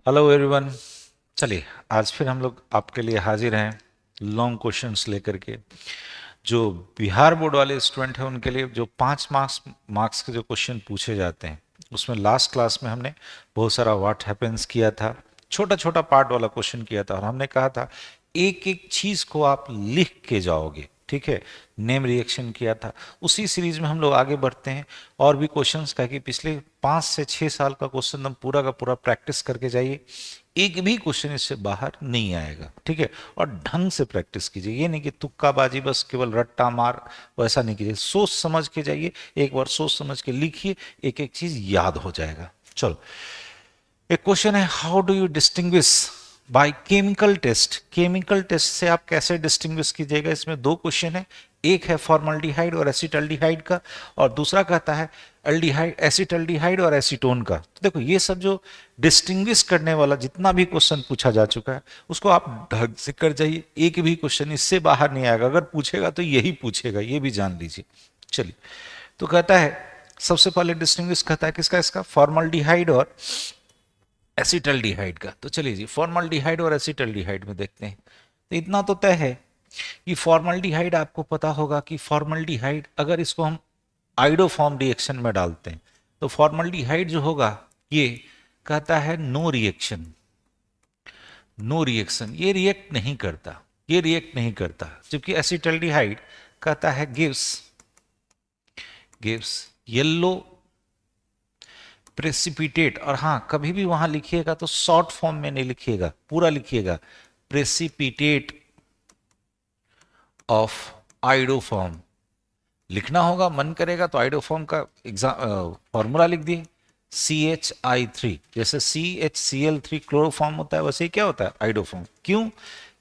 Hello everyone. चलिए, आज फिर हम लोग आपके लिए हाजिर हैं लॉन्ग क्वेश्चंस लेकर के। जो बिहार बोर्ड वाले स्टूडेंट हैं उनके लिए जो 5 मार्क्स के जो क्वेश्चन पूछे जाते हैं, उसमें लास्ट क्लास में हमने बहुत सारा व्हाट हैपेंस किया था, छोटा छोटा पार्ट वाला क्वेश्चन किया था और हमने कहा था एक एक चीज को आप लिख के जाओगे, ठीक है। नेम रिएक्शन किया था। उसी सीरीज में हम लोग आगे बढ़ते हैं और भी क्वेश्चंस का कि पिछले 5 से 6 साल का क्वेश्चन हम पूरा का पूरा प्रैक्टिस करके जाइए। एक भी क्वेश्चन इससे बाहर नहीं आएगा, ठीक है। और ढंग से प्रैक्टिस कीजिए, ये नहीं कि तुक्काबाजी बस केवल रट्टा मार, वैसा नहीं कीजिए। सोच समझ के जाइए, एक बार सोच समझ के लिखिए, एक एक चीज याद हो जाएगा। चलो, एक क्वेश्चन है, how do you distinguish by chemical test. Chemical test से आप कैसे डिस्टिंग्विश कीजिएगा। इसमें दो क्वेश्चन है, एक है फॉर्मल्डिहाइड और एसिटल्डिहाइड का, और दूसरा कहता है एल्डिहाइड, एसिटल्डिहाइड और एसीटोन का। तो देखो, ये सब जो डिस्टिंग्विश करने वाला जितना भी क्वेश्चन पूछा जा चुका है उसको आप ढंग से कर जाइए, एक भी क्वेश्चन इससे बाहर नहीं आएगा। अगर पूछेगा तो यही पूछेगा, ये भी जान लीजिए। चलिए, तो कहता है सबसे पहले डिस्टिंग्विश कहता है किसका, इसका फॉर्मल्डिहाइड और एसिटल्डिहाइड का। तो चलिए जी, फॉर्मल्डिहाइड और एसिटल्डिहाइड में देखते हैं। तो इतना तो तय है कि फॉर्मल्डिहाइड, आपको पता होगा कि फॉर्मल्डिहाइड अगर इसको हम आइडोफॉर्म रिएक्शन में डालते हैं तो फॉर्मल्डिहाइड जो होगा ये कहता है नो रिएक्शन। नो रिएक्शन, ये रिएक्ट नहीं करता, ये रिएक्ट नहीं करता। जबकि एसिटल्डिहाइड कहता है गिव्स गिव्स येलो प्रेसिपिटेट। और हाँ, कभी भी वहां लिखिएगा तो शॉर्ट फॉर्म में नहीं लिखिएगा, पूरा लिखिएगा, प्रेसिपिटेट ऑफ आइडोफॉर्म। लिखना होगा, मन करेगा तो आइडोफॉर्म का एग्जाम फॉर्मूला लिख दिए, CH3। जैसे CHCl3 क्लोरोफॉर्म होता है, वैसे ही क्या होता है, आइडोफॉर्म। क्यों?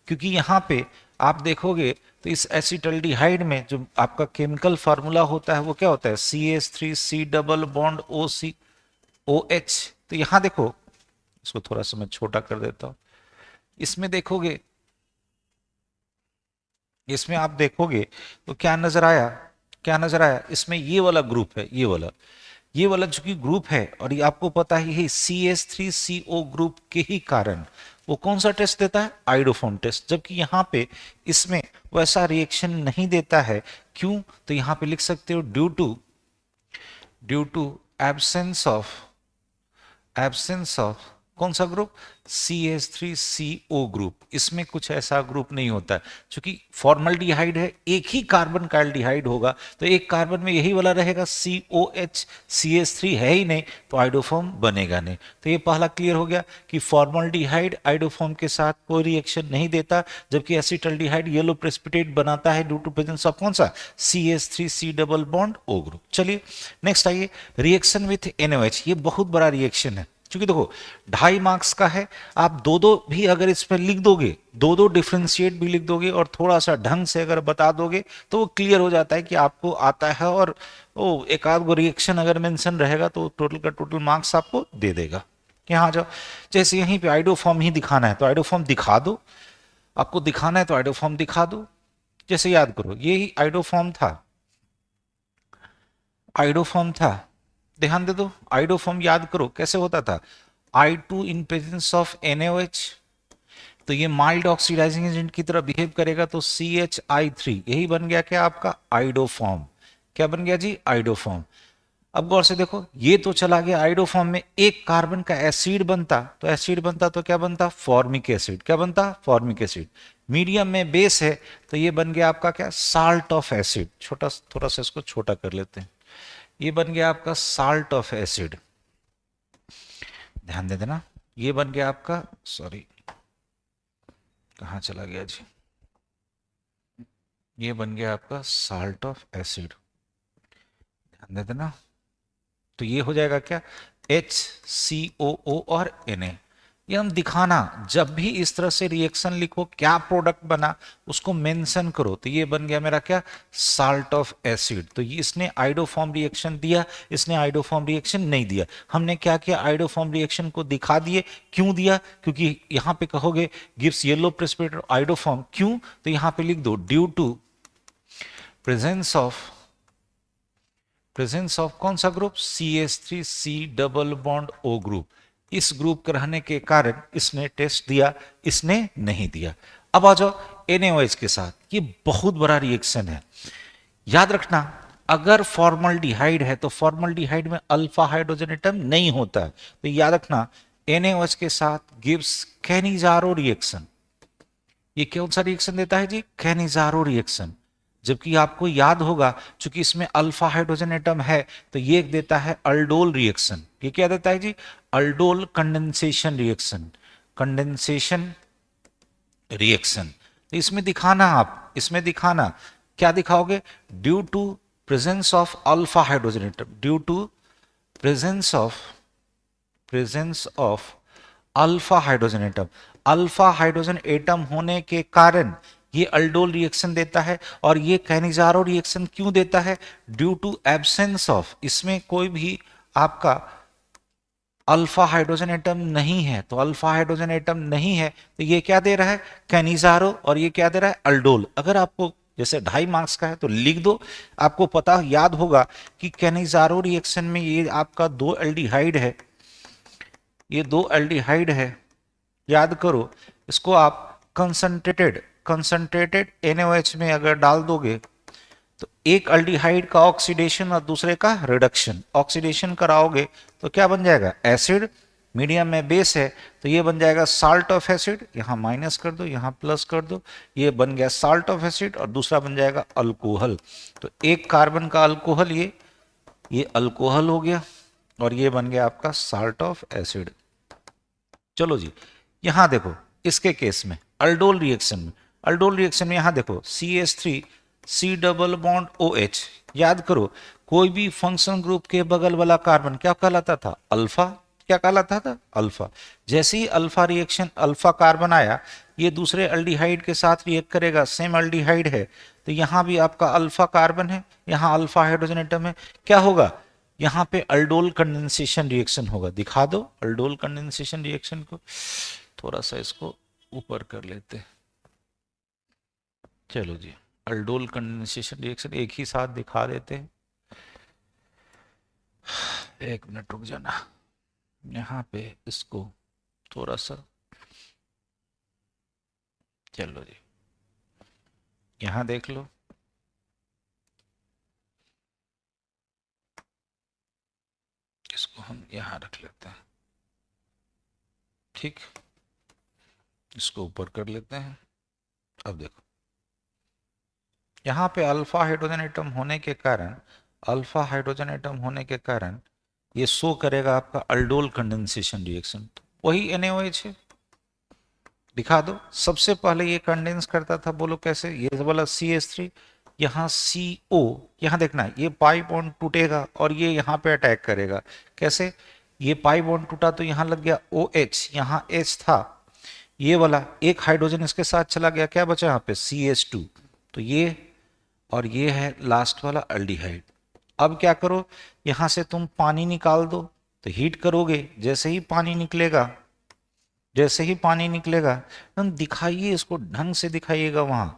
क्योंकि यहाँ पे आप देखोगे तो इस एसिटल्डिहाइड में जो आपका केमिकल फार्मूला होता है वो क्या होता है, CH3C डबल बॉन्ड OH। तो यहां देखो, इसको थोड़ा सा मैं छोटा कर देता हूं। इसमें देखोगे, इसमें आप देखोगे तो क्या नजर आया, क्या नजर आया, इसमें ये वाला ग्रुप है, ये वाला जो कि ग्रुप है, और ये आपको पता ही है CH3CO ग्रुप के ही कारण वो कौन सा टेस्ट देता है, आइडोफॉर्म टेस्ट। जबकि यहाँ पे इसमें वैसा रिएक्शन नहीं देता है। क्यों? तो यहाँ पे लिख सकते हो ड्यू टू एब्सेंस ऑफ कौन सा ग्रुप, CH3CO ग्रुप। इसमें कुछ ऐसा ग्रुप नहीं होता है, क्योंकि फॉर्मल्डिहाइड है, एक ही कार्बन का एल्डिहाइड होगा, तो एक कार्बन में यही वाला रहेगा COH, CH3 है ही नहीं, तो आइडोफॉर्म बनेगा नहीं। तो ये पहला क्लियर हो गया कि फॉर्मल्डिहाइड आइडोफॉर्म के साथ कोई रिएक्शन नहीं देता, जबकि एसिटल्डिहाइड येलो प्रेसिपिटेट बनाता है ड्यू टू प्रेजेंस ऑफ कौन सा, CH3C double bond O group. चलिए नेक्स्ट आइए, रिएक्शन विथ NOH। ये बहुत बड़ा रिएक्शन है, क्योंकि देखो 2.5 मार्क्स का है। आप दो दो भी अगर इस पर लिख दोगे, दो दो डिफ्रेंशिएट भी लिख दोगे और थोड़ा सा ढंग से अगर बता दोगे तो वो क्लियर हो जाता है कि आपको आता है। और वो एक आध गो रिएक्शन अगर मेंशन रहेगा तो टोटल का टोटल मार्क्स आपको दे देगा कि हाँ जाओ। जैसे यहीं पे आइडोफॉर्म ही दिखाना है तो आइडोफॉर्म दिखा दो, आपको दिखाना है तो आइडोफॉर्म दिखा दो। जैसे याद करो, ये ही आइडोफॉर्म था, आइडोफॉर्म था, ध्यान दे दो। आइडोफॉर्म याद करो कैसे होता था, I2 in presence of NaOH, तो ये माइल्ड ऑक्सीडाइजिंग एजेंट की तरह बिहेव करेगा, तो CHI3 यही बन गया क्या आपका आइडोफॉर्म। क्या बन गया जी, आइडोफॉर्म। अब गौर से देखो, ये तो चला गया आइडोफॉर्म में, एक कार्बन का एसिड बनता, तो एसिड बनता तो क्या बनता, फॉर्मिक एसिड। क्या बनता, फॉर्मिक एसिड। मीडियम में बेस है तो ये बन गया आपका क्या, साल्ट ऑफ एसिड। छोटा, थोड़ा सा इसको छोटा कर लेते हैं, ये बन गया आपका साल्ट ऑफ एसिड। ध्यान दे देना, ये बन गया आपका, सॉरी कहाँ चला गया जी, ये बन गया आपका साल्ट ऑफ एसिड। ध्यान दे देना, तो ये हो जाएगा क्या, HCOO और Na। ये हम दिखाना, जब भी इस तरह से रिएक्शन लिखो क्या प्रोडक्ट बना उसको मेंशन करो। तो ये बन गया मेरा क्या, साल्ट ऑफ एसिड। तो ये इसने आइडोफॉर्म रिएक्शन दिया, इसने आइडोफॉर्म रिएक्शन नहीं दिया। हमने क्या किया, आइडोफॉर्म रिएक्शन को दिखा दिए। क्यों दिया, क्योंकि यहां पे कहोगे गिव्स येलो प्रेसिपिटेट आइडोफॉर्म। क्यों, तो यहां पे लिख दो ड्यू टू प्रेजेंस ऑफ कौन सा group, CH3C double bond O group. इस ग्रुप के रहने के कारण इसने टेस्ट दिया, इसने नहीं दिया। अब आ जाओ NaOH के साथ, ये बहुत बड़ा रिएक्शन है। याद रखना, अगर फॉर्मल्डिहाइड है तो फॉर्मल्डिहाइड में अल्फा हाइड्रोजन एटम नहीं होता है, तो याद रखना NaOH के साथ गिव्स कैनिजारो रिएक्शन। ये कौन सा रिएक्शन देता है जी? Cannizzaro reaction. जबकि आपको याद होगा चूंकि इसमें अल्फा हाइड्रोजन एटम है तो ये देता है अल्डोल रिएक्शन। ये क्या देता है जी? Aldol condensation reaction, condensation reaction. तो इसमें दिखाना, आप इसमें दिखाना क्या दिखाओगे? Due to presence of alpha hydrogen atom, due to presence of alpha hydrogen atom, alpha hydrogen atom होने के कारण ये अल्डोल रिएक्शन देता है। और ये कैनिजारो रिएक्शन क्यों देता है? ड्यू टू एब्सेंस ऑफ, इसमें कोई भी आपका अल्फा हाइड्रोजन एटम नहीं है, तो अल्फा हाइड्रोजन एटम नहीं है तो ये क्या दे रहा है? कैनिजारो। और ये क्या दे रहा है? अल्डोल। अगर आपको जैसे 2.5 मार्क्स का है तो लिख दो, आपको पता याद होगा कि कैनिजारो रिएक्शन में ये आपका 2 एल्डिहाइड है, ये 2 एल्डिहाइड है, याद करो। इसको आप कंसंट्रेटेड NaOH में अगर डाल दोगे तो एक अल्डिहाइड का ऑक्सीडेशन और दूसरे का रिडक्शन, ऑक्सीडेशन कराओगे तो क्या बन जाएगा? एसिड। मीडियम में बेस है तो ये बन जाएगा साल्ट ऑफ एसिड, यहां माइनस कर दो, यहां प्लस कर दो, ये बन गया साल्ट ऑफ एसिड और दूसरा बन जाएगा अल्कोहल। तो एक कार्बन का अल्कोहल, ये अल्कोहल हो गया और ये बन गया आपका साल्ट ऑफ एसिड। चलो जी, यहां देखो इसके केस में अल्डोल रिएक्शन में, अल्डोल रिएक्शन में यहां देखो CH3 C double bond OH। याद करो कोई भी फंक्शन ग्रुप के बगल वाला कार्बन क्या कहलाता था? अल्फा। क्या कहलाता था? अल्फा। जैसे ही अल्फा रिएक्शन, अल्फा कार्बन आया, ये दूसरे अल्डिहाइड के साथ रिएक्ट करेगा, सेम अल्डिहाइड है तो यहां भी आपका अल्फा कार्बन है, यहां अल्फा हाइड्रोजन एटम है, क्या होगा? यहां पे अल्डोल कंडेंसेशन रिएक्शन होगा। दिखा दो अल्डोल कंडेंसेशन रिएक्शन को, थोड़ा सा इसको ऊपर कर लेते। चलो जी, अल्डोल कंडेंसेशन रिएक्शन एक ही साथ दिखा देते हैं। एक मिनट रुक जाना, यहाँ पे इसको थोड़ा सा, चलो जी यहाँ देख लो, इसको हम यहाँ रख लेते हैं, ठीक, इसको ऊपर कर लेते हैं। अब देखो यहाँ पे अल्फा हाइड्रोजन एटम होने के कारण, अल्फा हाइड्रोजन एटम होने के कारण ये शो करेगा आपका अल्डोल कंडेंसेशन रिएक्शन। तो वही NaOH है, दिखा दो। सबसे पहले ये कंडेंस करता था, बोलो कैसे? ये वाला CH3, यहाँ CO, यहाँ देखना ये पाई बॉन्ड टूटेगा और ये यहाँ पे अटैक करेगा। कैसे? ये पाई बॉन्ड टूटा तो यहाँ लग गया OH, यहाँ H था, ये वाला एक हाइड्रोजन इसके साथ चला गया, क्या बचा यहाँ पे? CH2। तो ये और ये है लास्ट वाला अल्डिहाइड। अब क्या करो, यहां से तुम पानी निकाल दो, तो हीट करोगे, जैसे ही पानी निकलेगा, जैसे ही पानी निकलेगा तुम दिखाइए, इसको ढंग से दिखाइएगा। वहां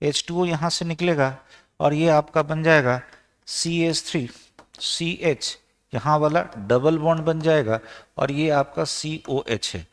H2O यहां से निकलेगा और ये आपका बन जाएगा CH3 CH, यहाँ वाला डबल बॉन्ड बन जाएगा और ये आपका COH है।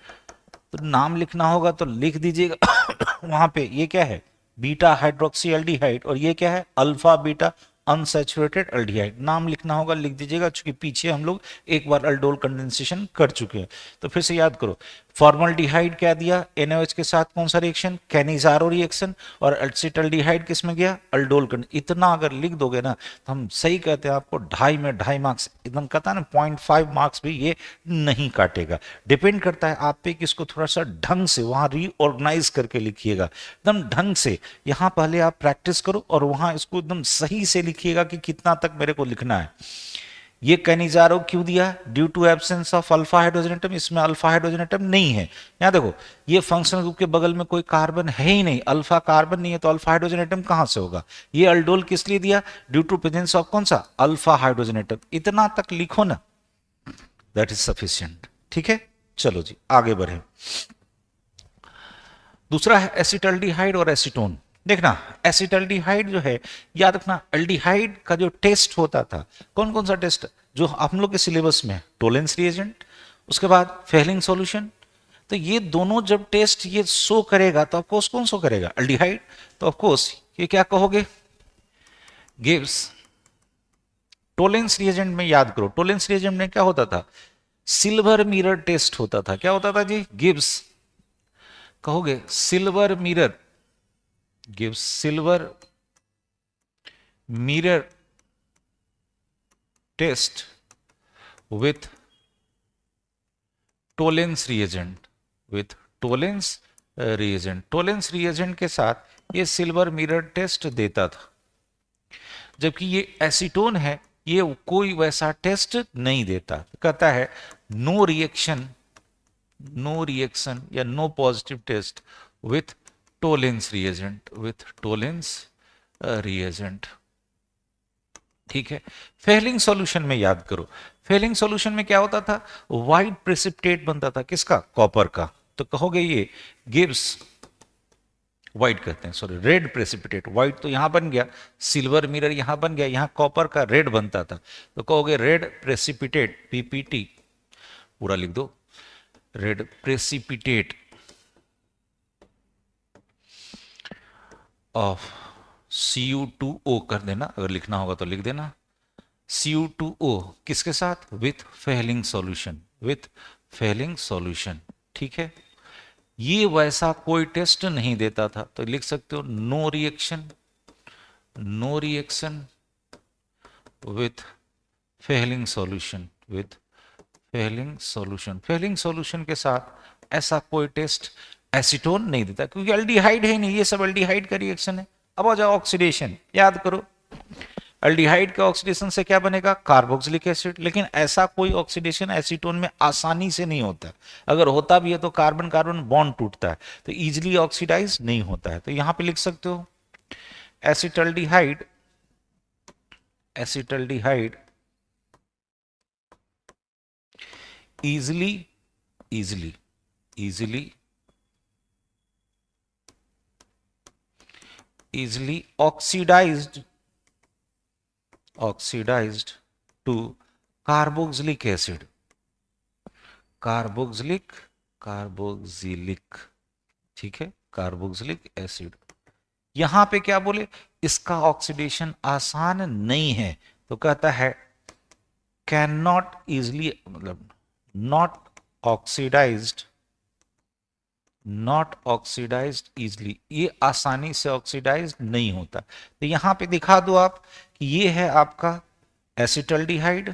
तो नाम लिखना होगा तो लिख दीजिएगा वहां पे, ये क्या है? बीटा हाइड्रोक्सी एल्डिहाइड, और ये क्या है? Alpha beta unsaturated aldehyde. नाम लिखना होगा, लिख दीजिएगा, क्योंकि पीछे हम लोग एक बार अल्डोल कंडेंसेशन कर चुके हैं। तो फिर से याद करो, फॉर्मल्डिहाइड क्या दिया? NaOH के साथ कौन सा रिएक्शन? Cannizzaro reaction. और एसिटाल्डिहाइड किस में गया? अल्डोल। इतना अगर लिख दोगे ना तो हम सही कहते हैं आपको 2.5 में 2.5 मार्क्स एकदम कहता है ना, 0.5 मार्क्स भी ये नहीं काटेगा। डिपेंड करता है आप पे कि इसको थोड़ा सा ढंग से वहां रीऑर्गेनाइज करके लिखिएगा, एकदम ढंग से। यहां पहले आप प्रैक्टिस करो और वहां इसको एकदम सही से लिखिएगा कि कितना तक मेरे को लिखना है। ये कैनिजारो क्यों दिया? Due to absence of alpha hydrogen atom. इसमें अल्फा हाइड्रोजन एटम नहीं है। यहां देखो, ये फंक्शनल ग्रुप के बगल में कोई कार्बन है ही नहीं, अल्फा कार्बन नहीं है, तो अल्फा हाइड्रोजन एटम कहां से होगा? ये अल्डोल किस लिए दिया? ड्यू टू प्रेजेंस ऑफ कौन सा? Alpha hydrogen atom. इतना तक लिखो ना, दैट इज सफिशिएंट। ठीक है, चलो जी आगे बढ़े। दूसरा है एसिटाल्डिहाइड और एसीटोन। देखना, एसिटाल्डिहाइड जो है, याद रखना, एल्डिहाइड का जो टेस्ट होता था, कौन कौन सा टेस्ट जो हम लोग के सिलेबस में? टोलेंस रिएजेंट, उसके बाद फेलिंग सॉल्यूशन। तो ये दोनों जब टेस्ट ये शो करेगा तो ऑफकोर्स कौन शो करेगा, अल्डिहाइड। तो ऑफकोर्स ये क्या कहोगे, गिव्स। टोलेंस रिएजेंट में याद करो, टोलेंस रिएजेंट में क्या होता था, सिल्वर मिरर टेस्ट होता था। क्या होता था जी, गिव्स। कहोगे silver mirror, gives silver mirror test with Tollens reagent, with Tollens reagent. Tollens reagent के साथ ये सिल्वर मिरर टेस्ट देता था। जबकि ये एसीटोन है, ये कोई वैसा टेस्ट नहीं देता। कहता है नो रिएक्शन, नो रिएक्शन या no positive test with Tollens reagent, with Tollens reagent. ठीक है। फेलिंग सॉल्यूशन में याद करो, फेलिंग सॉल्यूशन में क्या होता था, व्हाइट प्रेसिपिटेट बनता था, किसका, कॉपर का। तो कहोगे ये गिव्स, व्हाइट कहते हैं, सॉरी रेड प्रेसिपिटेट, व्हाइट तो यहां बन गया, सिल्वर मिरर यहां बन गया, यहां कॉपर का रेड बनता था। तो कहोगे रेड प्रेसिपिटेट, पीपीटी पूरा लिख दो, रेड प्रेसिपिटेट ऑफ Cu2O कर देना, अगर लिखना होगा तो लिख देना। Cu2O किसके साथ, with Fehling solution, with Fehling solution. ठीक है। ये वैसा कोई टेस्ट नहीं देता था, तो लिख सकते हो no reaction, no reaction with Fehling solution, with Fehling solution. Fehling solution के साथ ऐसा कोई टेस्ट एसीटोन नहीं देता, क्योंकि अल्डिहाइड है नहीं, ये सब अल्डिहाइड का रिएक्शन है। अब आ जाओ ऑक्सीडेशन, याद करो अल्डिहाइड के ऑक्सीडेशन से क्या बनेगा, कार्बोक्सिलिक एसिड। लेकिन ऐसा कोई ऑक्सीडेशन एसीटोन में आसानी से नहीं होता, अगर होता भी है तो कार्बन कार्बन बॉन्ड टूटता है, तो इजीली ऑक्सीडाइज नहीं होता है। तो यहां पे लिख सकते हो acetaldehyde, acetaldehyde easily easily easily easily oxidized to carboxylic acid, carboxylic, ठीक है, कार्बोक्सिलिक एसिड। यहां पे क्या बोले, इसका ऑक्सीडेशन आसान नहीं है, तो कहता है कैन नॉट इजली, मतलब not oxidized, not oxidized easily, ये आसानी से ऑक्सीडाइज नहीं होता। तो यहां पे दिखा दो आप कि ये है आपका एसिटल्डिहाइड।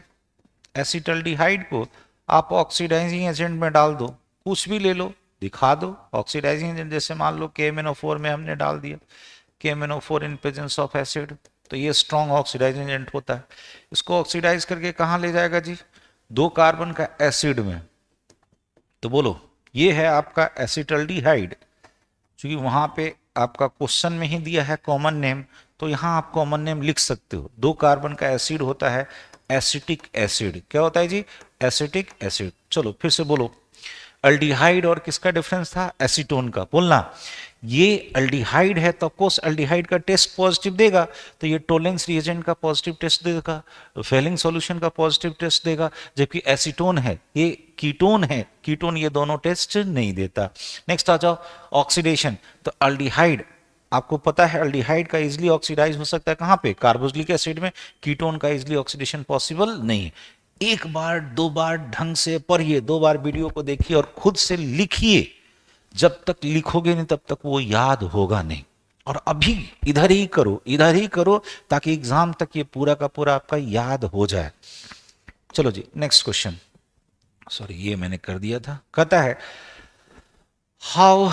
एसिटल्डिहाइड को आप ऑक्सीडाइजिंग एजेंट में डाल दो, कुछ भी ले लो, दिखा दो ऑक्सीडाइजिंग एजेंट, जैसे मान लो KMnO4 में हमने डाल दिया, KMnO4 in presence of acid, तो ये स्ट्रॉन्ग ऑक्सीडाइजिंग एजेंट होता है। इसको ऑक्सीडाइज करके कहां ले जाएगा जी, 2 कार्बन का एसिड में। तो बोलो ये है आपका एसिटल्डिहाइड, क्योंकि वहां पे आपका क्वेश्चन में ही दिया है कॉमन नेम, तो यहां आप कॉमन नेम लिख सकते हो। 2 कार्बन का एसिड होता है एसिटिक एसिड। क्या होता है जी, एसिटिक एसिड। चलो फिर से बोलो, अल्डिहाइड और किसका डिफरेंस था, एसीटोन का। बोलना ये अल्डिहाइड है तो ऑफकोर्स अल्डिहाइड का टेस्ट पॉजिटिव देगा, तो ये टोलेंस रिएजेंट का पॉजिटिव टेस्ट देगा, फेलिंग सॉल्यूशन का पॉजिटिव टेस्ट देगा। जबकि एसीटोन है, ये कीटोन है, कीटोन ये दोनों टेस्ट नहीं देता। नेक्स्ट आ जाओ ऑक्सीडेशन। तो अल्डिहाइड आपको पता है अल्डिहाइड का इजीली ऑक्सीडाइज हो सकता है कहां पे, कार्बोक्सिलिक एसिड में। कीटोन का इजीली ऑक्सीडेशन पॉसिबल नहीं। एक बार 2 बार ढंग से पढ़िए, 2 बार वीडियो को देखिए और खुद से लिखिए। जब तक लिखोगे नहीं तब तक वो याद होगा नहीं। और अभी इधर ही करो, इधर ही करो, ताकि एग्जाम तक ये पूरा का पूरा आपका याद हो जाए। चलो जी नेक्स्ट क्वेश्चन, सॉरी ये मैंने कर दिया था। कहता है how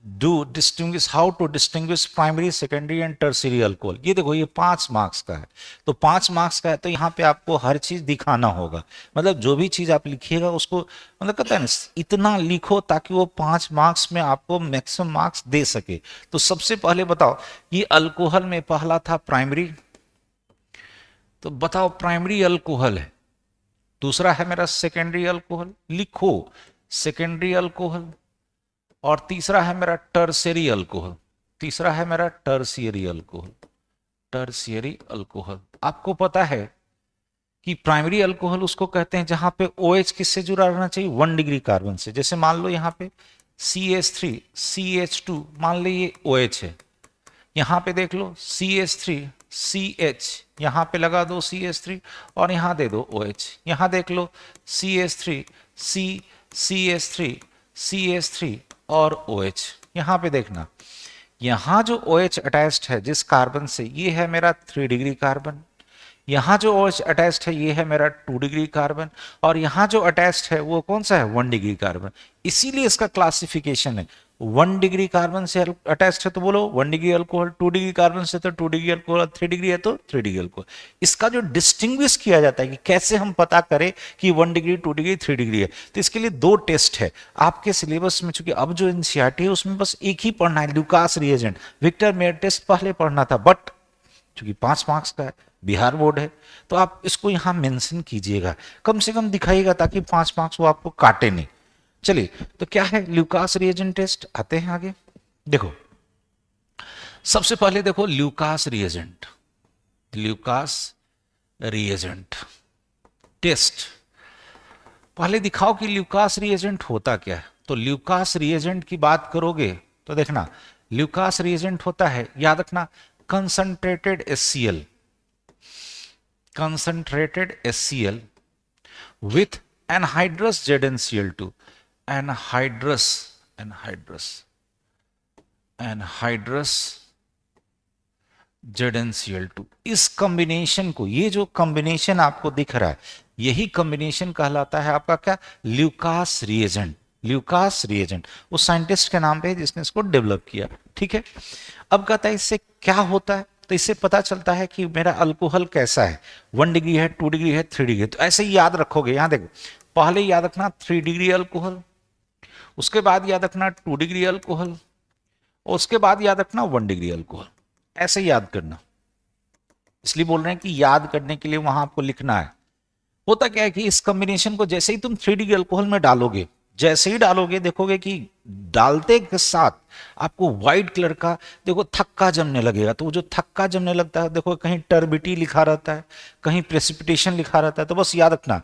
to distinguish primary, secondary and tertiary alcohol. ये देखो ये 5 मार्क्स का है, तो 5 मार्क्स का है तो यहाँ पे आपको हर चीज दिखाना होगा। मतलब जो भी चीज आप लिखिएगा उसको, मतलब कहता है ना, इतना लिखो ताकि वो 5 मार्क्स में आपको मैक्सिमम मार्क्स दे सके। तो सबसे पहले बताओ, ये अल्कोहल में पहला था प्राइमरी, तो बताओ प्राइमरी अल्कोहल है। दूसरा है मेरा सेकेंडरी अल्कोहल, लिखो सेकेंडरी अल्कोहल। और तीसरा है मेरा टर्शियरी अल्कोहल, तीसरा है मेरा टर्शियरी अल्कोहल, टर्शियरी अल्कोहल। आपको पता है कि प्राइमरी अल्कोहल उसको कहते हैं जहां पे OH किससे जुड़ा रहना चाहिए, 1 डिग्री कार्बन से। जैसे मान लो यहाँ पे CH3 CH2, मान लो ये OH है, यहाँ पे देख लो CH3 CH, यहाँ पे लगा दो CH3 और यहाँ दे दो OH। यहाँ देख लो CH3 C CH3 CH3 और OH। यहाँ पे देखना, यहाँ जो OH अटैच्ड है जिस कार्बन से, ये है मेरा 3 डिग्री कार्बन। यहाँ जो OH अटैच्ड है ये है मेरा 2 डिग्री कार्बन, और यहाँ जो अटैच्ड है वो कौन सा है, 1 डिग्री कार्बन। इसीलिए इसका क्लासिफिकेशन है 1 डिग्री कार्बन से अटैच्ड है तो बोलो 1 डिग्री अल्कोहल, 2 डिग्री कार्बन से तो 2 डिग्री अल्कोहल, 3 डिग्री है तो 3 डिग्री अल्कोहल। इसका जो डिस्टिंग्विश किया जाता है कि कैसे हम पता करें कि 1 डिग्री, 2 डिग्री, 3 डिग्री है, तो इसके लिए 2 टेस्ट है आपके सिलेबस में। चूंकि अब जो एनसीईआरटी है उसमें बस एक ही पढ़ना है, Lucas reagent. Victor Meyer test पहले पढ़ना था, बट चूंकि 5 मार्क्स का है, बिहार बोर्ड है, तो आप इसको यहां मेंशन कीजिएगा, कम से कम दिखाइएगा, ताकि 5 मार्क्स वो आपको काटे नहीं। चलिए, तो क्या है ल्यूकास रिएजेंट टेस्ट, आते हैं आगे। देखो सबसे पहले देखो Lucas reagent, Lucas reagent test. पहले दिखाओ कि ल्यूकास रिएजेंट होता क्या है। तो ल्यूकास रिएजेंट की बात करोगे तो देखना, ल्यूकास रिएजेंट होता है, याद रखना, concentrated HCl, concentrated HCl with anhydrous ZnCl2, anhydrous ZnCl2। इस कॉम्बिनेशन को, ये जो कॉम्बिनेशन आपको दिख रहा है, यही कॉम्बिनेशन कहलाता है आपका क्या, ल्यूकास रिएजेंट। ल्यूकास रिएजेंट उस साइंटिस्ट के नाम पे है जिसने इसको डेवलप किया, ठीक है। अब कहता है इससे क्या होता है, तो इससे पता चलता है कि मेरा अल्कोहल कैसा है, 1 डिग्री है, 2 डिग्री है, 3 डिग्री है। तो ऐसे ही याद रखोगे, यहां देखो, पहले याद रखना 3 डिग्री अल्कोहल, उसके बाद याद रखना 2 डिग्री अल्कोहल, और उसके बाद याद रखना 1 डिग्री अल्कोहल। ऐसे याद करना, इसलिए बोल रहे हैं कि याद करने के लिए वहां आपको लिखना है। होता क्या है कि इस कॉम्बिनेशन को जैसे ही तुम 3 डिग्री अल्कोहल में डालोगे, जैसे ही डालोगे देखोगे कि डालते के साथ आपको व्हाइट कलर का देखो थक्का जमने लगेगा। तो वो जो थक्का जमने लगता है, देखो कहीं टर्बिटी लिखा रहता है, कहीं प्रेसिपिटेशन लिखा रहता है। तो बस याद रखना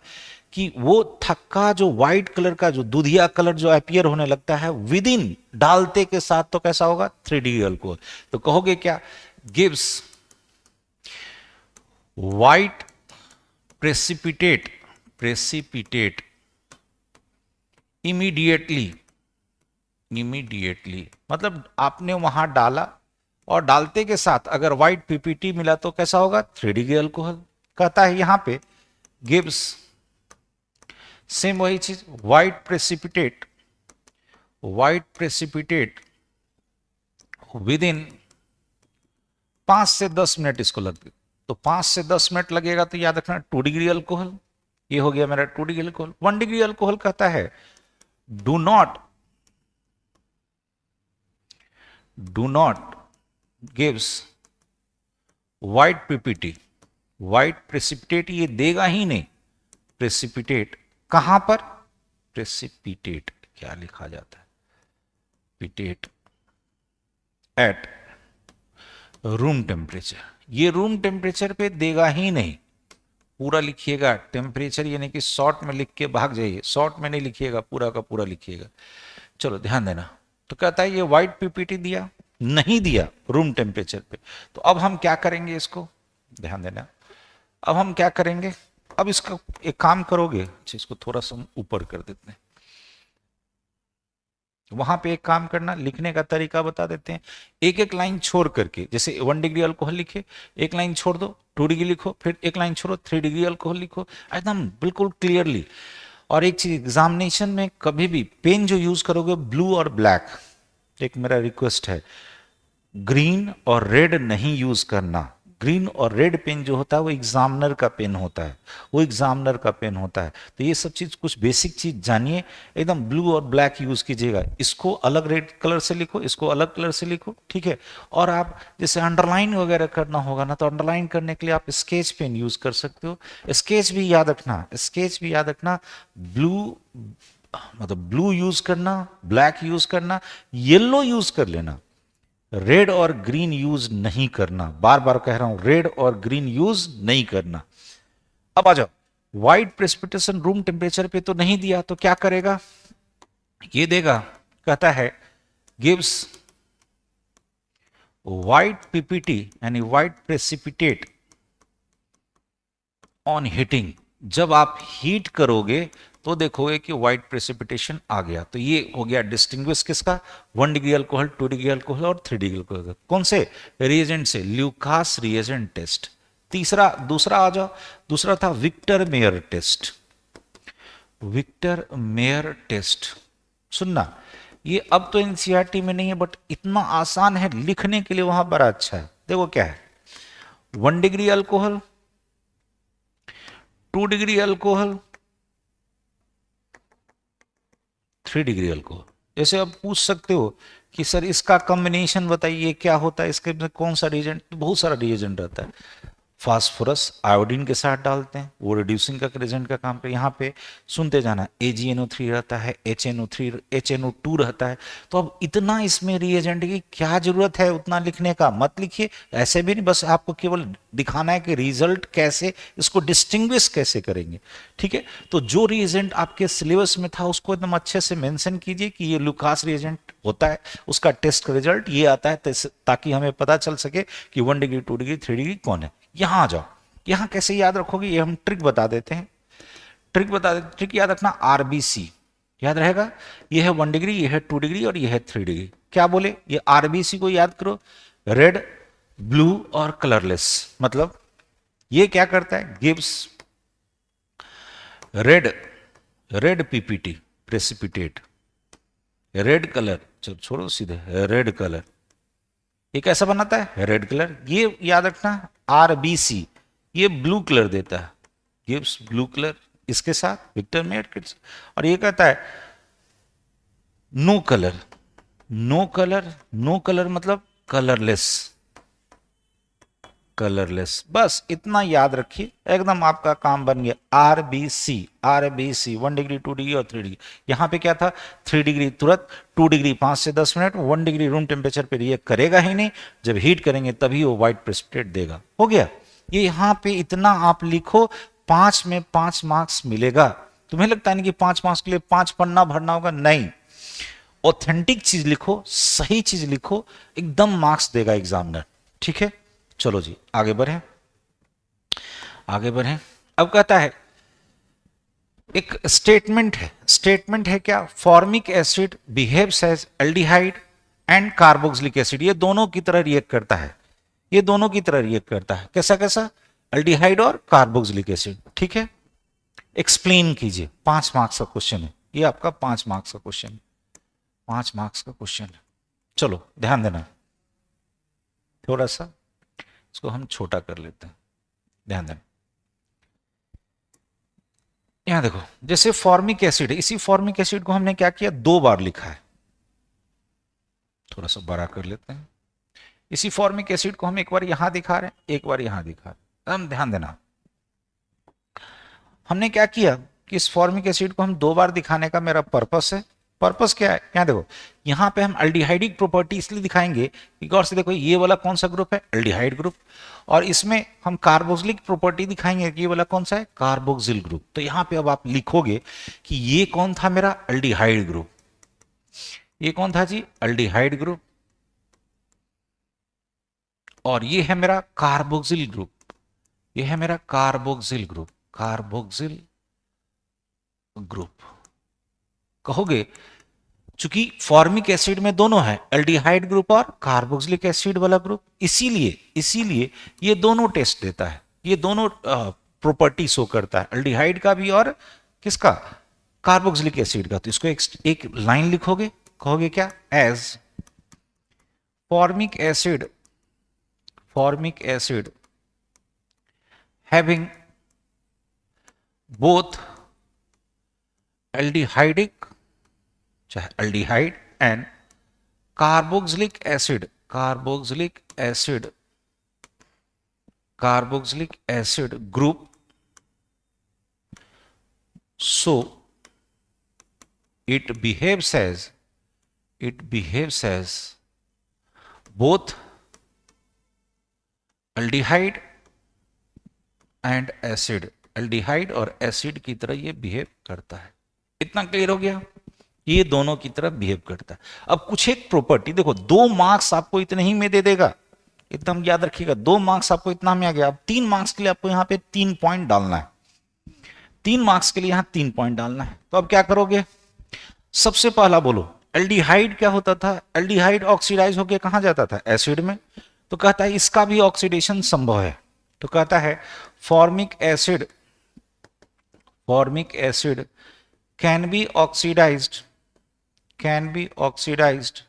कि वो थक्का जो व्हाइट कलर का, जो दूधिया कलर जो अपीयर होने लगता है विद इन डालते के साथ, तो कैसा होगा, 3 डिग्री अल्कोहल। तो कहोगे क्या, गिव्स व्हाइट प्रेसिपिटेट इमीडिएटली, मतलब आपने वहां डाला और डालते के साथ अगर व्हाइट पीपीटी मिला तो कैसा होगा, 3 डिग्री अल्कोहल। कहता है यहां पे गिव्स, सेम वही चीज, व्हाइट प्रेसिपिटेट विद इन 5 से 10 मिनट इसको लगते। तो 5 से 10 मिनट लगेगा, तो याद रखना 2 डिग्री अल्कोहल, ये हो गया मेरा 2 डिग्री अल्कोहल। 1 डिग्री अल्कोहल कहता है do not gives white PPT, white precipitate ये देगा ही नहीं। प्रेसिपिटेट कहां पर, प्रेसिपिटेट क्या लिखा जाता है, पिटेट एट रूम टेम्परेचर, ये रूम टेम्परेचर पे देगा ही नहीं। पूरा लिखिएगा टेम्परेचर, यानी कि शॉर्ट में लिख के भाग जाइए, शॉर्ट में नहीं लिखिएगा, पूरा का पूरा लिखिएगा। चलो ध्यान देना, तो कहता है ये व्हाइट पीपीटी दिया, नहीं दिया रूम टेम्परेचर पे। तो अब हम क्या करेंगे, इसको ध्यान देना, अब हम क्या करेंगे, अब इसका एक काम करोगे, इसको थोड़ा सा ऊपर कर देते हैं, वहां पे एक काम करना, लिखने का तरीका बता देते हैं। एक एक लाइन छोड़ करके, जैसे 1 डिग्री अल्कोहल लिखे, एक लाइन छोड़ दो 2 डिग्री लिखो, फिर एक लाइन छोड़ो 3 डिग्री अल्कोहल लिखो, एकदम बिल्कुल क्लियरली। और एक चीज, एग्जामिनेशन में कभी भी पेन जो यूज करोगे ब्लू और ब्लैक, एक मेरा रिक्वेस्ट है, ग्रीन और रेड नहीं यूज करना। ग्रीन और रेड पेन जो होता है वो एग्जामिनर का पेन होता है, वो एग्जामिनर का पेन होता है। तो ये सब चीज, कुछ बेसिक चीज जानिए, एकदम ब्लू और ब्लैक यूज कीजिएगा। इसको अलग रेड कलर से लिखो, इसको अलग कलर से लिखो, ठीक है। और आप जैसे अंडरलाइन वगैरह करना होगा ना, तो अंडरलाइन करने के लिए आप स्केच पेन यूज कर सकते हो। स्केच भी याद रखना, स्केच भी याद रखना, ब्लू मतलब ब्लू यूज करना, ब्लैक यूज करना, येलो यूज कर लेना, रेड और ग्रीन यूज नहीं करना। बार बार कह रहा हूं, रेड और ग्रीन यूज नहीं करना। अब आ जाओ, वाइट प्रेसिपिटेशन रूम टेम्परेचर पे तो नहीं दिया, तो क्या करेगा, ये देगा, कहता है गिव्स white PPT यानी white precipitate ऑन हीटिंग। जब आप हीट करोगे तो देखोगे कि व्हाइट प्रेसिपिटेशन आ गया। तो ये हो गया डिस्टिंग्विश किसका, 1 डिग्री अल्कोहल, 2 डिग्री अल्कोहल और 3 डिग्री अल्कोहल। कौन से रिएजेंट से, ल्यूकास रिएजेंट टेस्ट। तीसरा, दूसरा आ जाओ, दूसरा था Victor Meyer test. Victor Meyer test, सुनना, ये अब तो एनसीईआरटी में नहीं है बट इतना आसान है लिखने के लिए, वहां बड़ा अच्छा है। देखो क्या है, 1 degree alcohol, 2 degree alcohol, 3 degree alcohol. जैसे आप पूछ सकते हो कि सर इसका कॉम्बिनेशन बताइए क्या होता है, इसके में कौन सा रिएजेंट, बहुत सारा रिएजेंट रहता है। फास्फोरस आयोडीन के साथ डालते हैं, वो रिड्यूसिंग का रिएजेंट का काम पे। यहाँ पे सुनते जाना, AgNO3 रहता है, HNO2 रहता है। तो अब इतना इसमें रिएजेंट की क्या जरूरत है उतना लिखने का, मत लिखिए। ऐसे भी नहीं, बस आपको केवल दिखाना है कि रिजल्ट कैसे, इसको डिस्टिंग्विश कैसे करेंगे। ठीक है, तो जो रिएजेंट आपके सिलेबस में था उसको एकदम अच्छे से मेंशन कीजिए कि ये लुकास रिएजेंट होता है, उसका टेस्ट का रिजल्ट ये आता है, ताकि हमें पता चल सके कि 1 डिग्री, 2 डिग्री, 3 डिग्री कौन है। यहां आ जाओ, यहां कैसे याद रखोगे, ये हम ट्रिक बता देते हैं। ट्रिक याद रखना, आरबीसी याद रहेगा। ये है 1 डिग्री, ये है 2 डिग्री और ये है 3 डिग्री। क्या बोले, ये आरबीसी को याद करो, रेड, ब्लू और कलरलेस। मतलब ये क्या करता है, gives red PPT precipitate, red colour, चलो छोड़ो सीधे, रेड कलर ये कैसा बनाता है, रेड कलर। ये याद रखना, आरबीसी ये ब्लू कलर देता है, गिव्स ब्लू कलर, इसके साथ विक्टर मेयर किट्स। और ये कहता है no colour, no colour, no colour मतलब कलरलेस, कलरलेस। बस इतना याद रखिए, एकदम आपका काम बन गया। आरबीसी, आरबीसी 1 डिग्री, 2 डिग्री और 3 डिग्री। यहां पे क्या था, 3 डिग्री तुरंत, 2 डिग्री 5 से 10 मिनट, 1 डिग्री रूम टेम्परेचर पे रिएक्ट करेगा ही नहीं, जब हीट करेंगे तभी वो व्हाइट प्रेसिपिटेट देगा। हो गया, ये यहां पे इतना आप लिखो, 5 में 5 मार्क्स मिलेगा। तुम्हें लगता है कि 5 मार्क्स के लिए 5 पन्ना भरना होगा, नहीं, ऑथेंटिक चीज लिखो, सही चीज लिखो, एकदम मार्क्स देगा एग्जामिनर। ठीक है, चलो जी आगे बढ़े, आगे बढ़े। अब कहता है, एक स्टेटमेंट है क्या, formic acid behaves as aldehyde and carboxylic acid. ये दोनों की तरह रिएक्ट करता है, ये दोनों की तरह रिएक्ट करता है। कैसा कैसा, एल्डिहाइड और कार्बोक्सिलिक एसिड। ठीक है, एक्सप्लेन कीजिए। 5 मार्क्स का क्वेश्चन है ये, आपका 5 मार्क्स का क्वेश्चन है, 5 मार्क्स का क्वेश्चन है। चलो ध्यान देना, थोड़ा सा इसको हम छोटा कर लेते हैं, ध्यान देना। यहां देखो, जैसे फॉर्मिक एसिड है, इसी फॉर्मिक एसिड को हमने क्या किया, 2 बार लिखा है। थोड़ा सा बड़ा कर लेते हैं। इसी फॉर्मिक एसिड को हम एक बार यहां दिखा रहे हैं, एक बार यहां दिखा रहे हैं। हम ध्यान देना, हमने क्या किया कि इस फॉर्मिक एसिड को हम 2 बार दिखाने का मेरा पर्पस है। पर्पस क्या है, यहां देखो, यहां पे हम एल्डिहाइडिक प्रॉपर्टी इसलिए दिखाएंगे कि गौर से देखो, ये वाला कौन सा ग्रुप है, एल्डिहाइड ग्रुप, और इसमें हम कार्बोक्सिलिक प्रॉपर्टी दिखाएंगे कि ये वाला कौन सा है, कार्बोक्सिल ग्रुप। तो यहां पे अब आप लिखोगे कि ये कौन था, मेरा एल्डिहाइड ग्रुप। ये कौन था जी, एल्डिहाइड ग्रुप, और ये है मेरा कार्बोक्सिल ग्रुप, ये है मेरा कार्बोक्सिल ग्रुप, कार्बोक्सिल ग्रुप। कहोगे चूंकि फॉर्मिक एसिड में दोनों है, एल्डिहाइड ग्रुप और कार्बोक्सिलिक एसिड वाला ग्रुप, इसीलिए ये दोनों टेस्ट देता है, ये दोनों प्रॉपर्टी शो करता है, एल्डिहाइड का भी और किसका, कार्बोक्सिलिक एसिड का। तो इसको एक लाइन लिखोगे, कहोगे क्या, as formic acid having both aldehydic, चाहे aldehyde and carboxylic acid group, so it behaves as both aldehyde and acid aldehyde और एसिड की तरह ये बिहेव करता है। इतना क्लियर हो गया? ये दोनों की तरह बिहेव करता है। अब कुछ एक प्रॉपर्टी देखो, 2 मार्क्स आपको इतने ही में दे देगा, एकदम याद रखिएगा। 2 मार्क्स आपको इतना में आ गया। अब 3 मार्क्स के लिए आपको यहाँ पे 3 पॉइंट डालना है। 3 मार्क्स के लिए यहाँ 3 पॉइंट डालना है। तो अब क्या करोगे? सबसे पहला बोलो, एल्डिहाइड क्या होता था? एल्डिहाइड ऑक्सीडाइज होकर कहां जाता था? एसिड में। तो कहता है इसका भी ऑक्सीडेशन संभव है। तो कहता है formic acid can be oxidized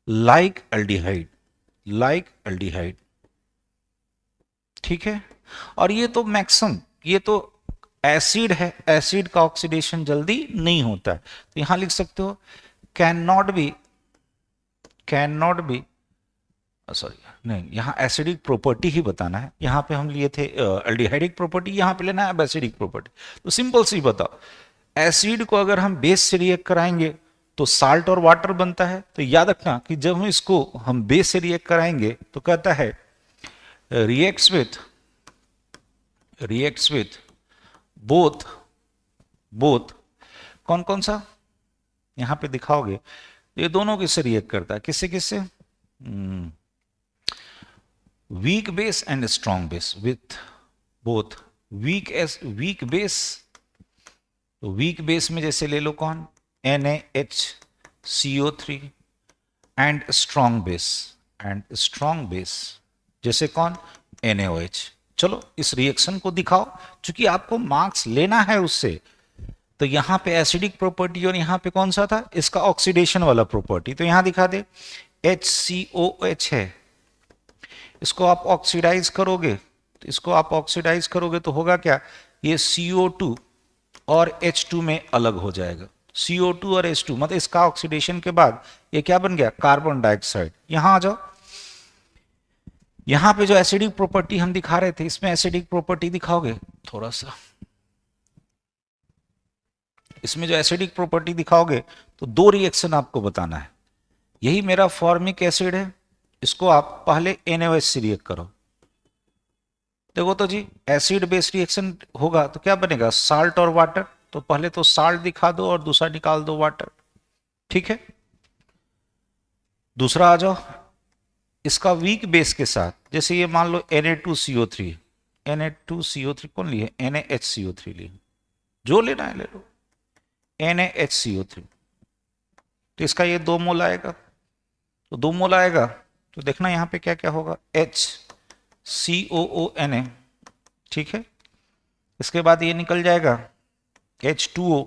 like aldehyde. ठीक है। और ये तो मैक्सिमम, ये तो एसिड है, एसिड का ऑक्सीडेशन जल्दी नहीं होता है। तो यहां लिख सकते हो कैन नॉट बी सॉरी नहीं, यहां एसिडिक प्रॉपर्टी ही बताना है। यहां पे हम लिए थे एल्डिहाइडिक प्रॉपर्टी, यहां पे लेना है अब एसिडिक प्रॉपर्टी। तो सिंपल सी बताओ, एसिड को अगर हम बेस से रिएक्ट कराएंगे तो साल्ट और वाटर बनता है। तो याद रखना कि जब हम बेस से रिएक्ट कराएंगे तो कहता है रिएक्ट्स विथ बोथ कौन कौन सा यहां पे दिखाओगे? ये दोनों किससे रिएक्ट करता है? किससे? Weak base and strong base with both weak base. तो वीक बेस में जैसे ले लो कौन? NaHCO3 एंड स्ट्रॉन्ग बेस जैसे कौन? NaOH। चलो इस रिएक्शन को दिखाओ, क्योंकि आपको मार्क्स लेना है उससे। तो यहां पे एसिडिक प्रॉपर्टी और यहां पे कौन सा था? इसका ऑक्सीडेशन वाला प्रॉपर्टी। तो यहां दिखा दे HCOH है, इसको आप ऑक्सीडाइज करोगे तो होगा क्या? ये CO2 और H2 में अलग हो जाएगा। CO2 और H2 मतलब इसका ऑक्सीडेशन के बाद ये क्या बन गया? Carbon dioxide. यहां आ जाओ, यहां पे जो एसिडिक प्रॉपर्टी हम दिखा रहे थे, इसमें एसिडिक प्रॉपर्टी दिखाओगे थोड़ा सा। इसमें जो एसिडिक प्रॉपर्टी दिखाओगे तो 2 रिएक्शन आपको बताना है। यही मेरा फॉर्मिक एसिड है, इसको आप पहले NaOH से रिएक्ट करो। देखो तो जी, एसिड बेस रिएक्शन होगा तो क्या बनेगा? साल्ट और वाटर। तो पहले तो साल्ट दिखा दो और दूसरा निकाल दो वाटर। ठीक है। दूसरा आ जाओ, इसका वीक बेस के साथ, जैसे ये मान लो Na2CO3 कौन लिए? NaHCO3 लिए, जो लेना है ले लो, NaHCO3। तो इसका ये 2 मोल आएगा। तो 2 मोल आएगा तो देखना यहां पे क्या क्या होगा? HCOONA। ठीक है। इसके बाद ये निकल जाएगा H2O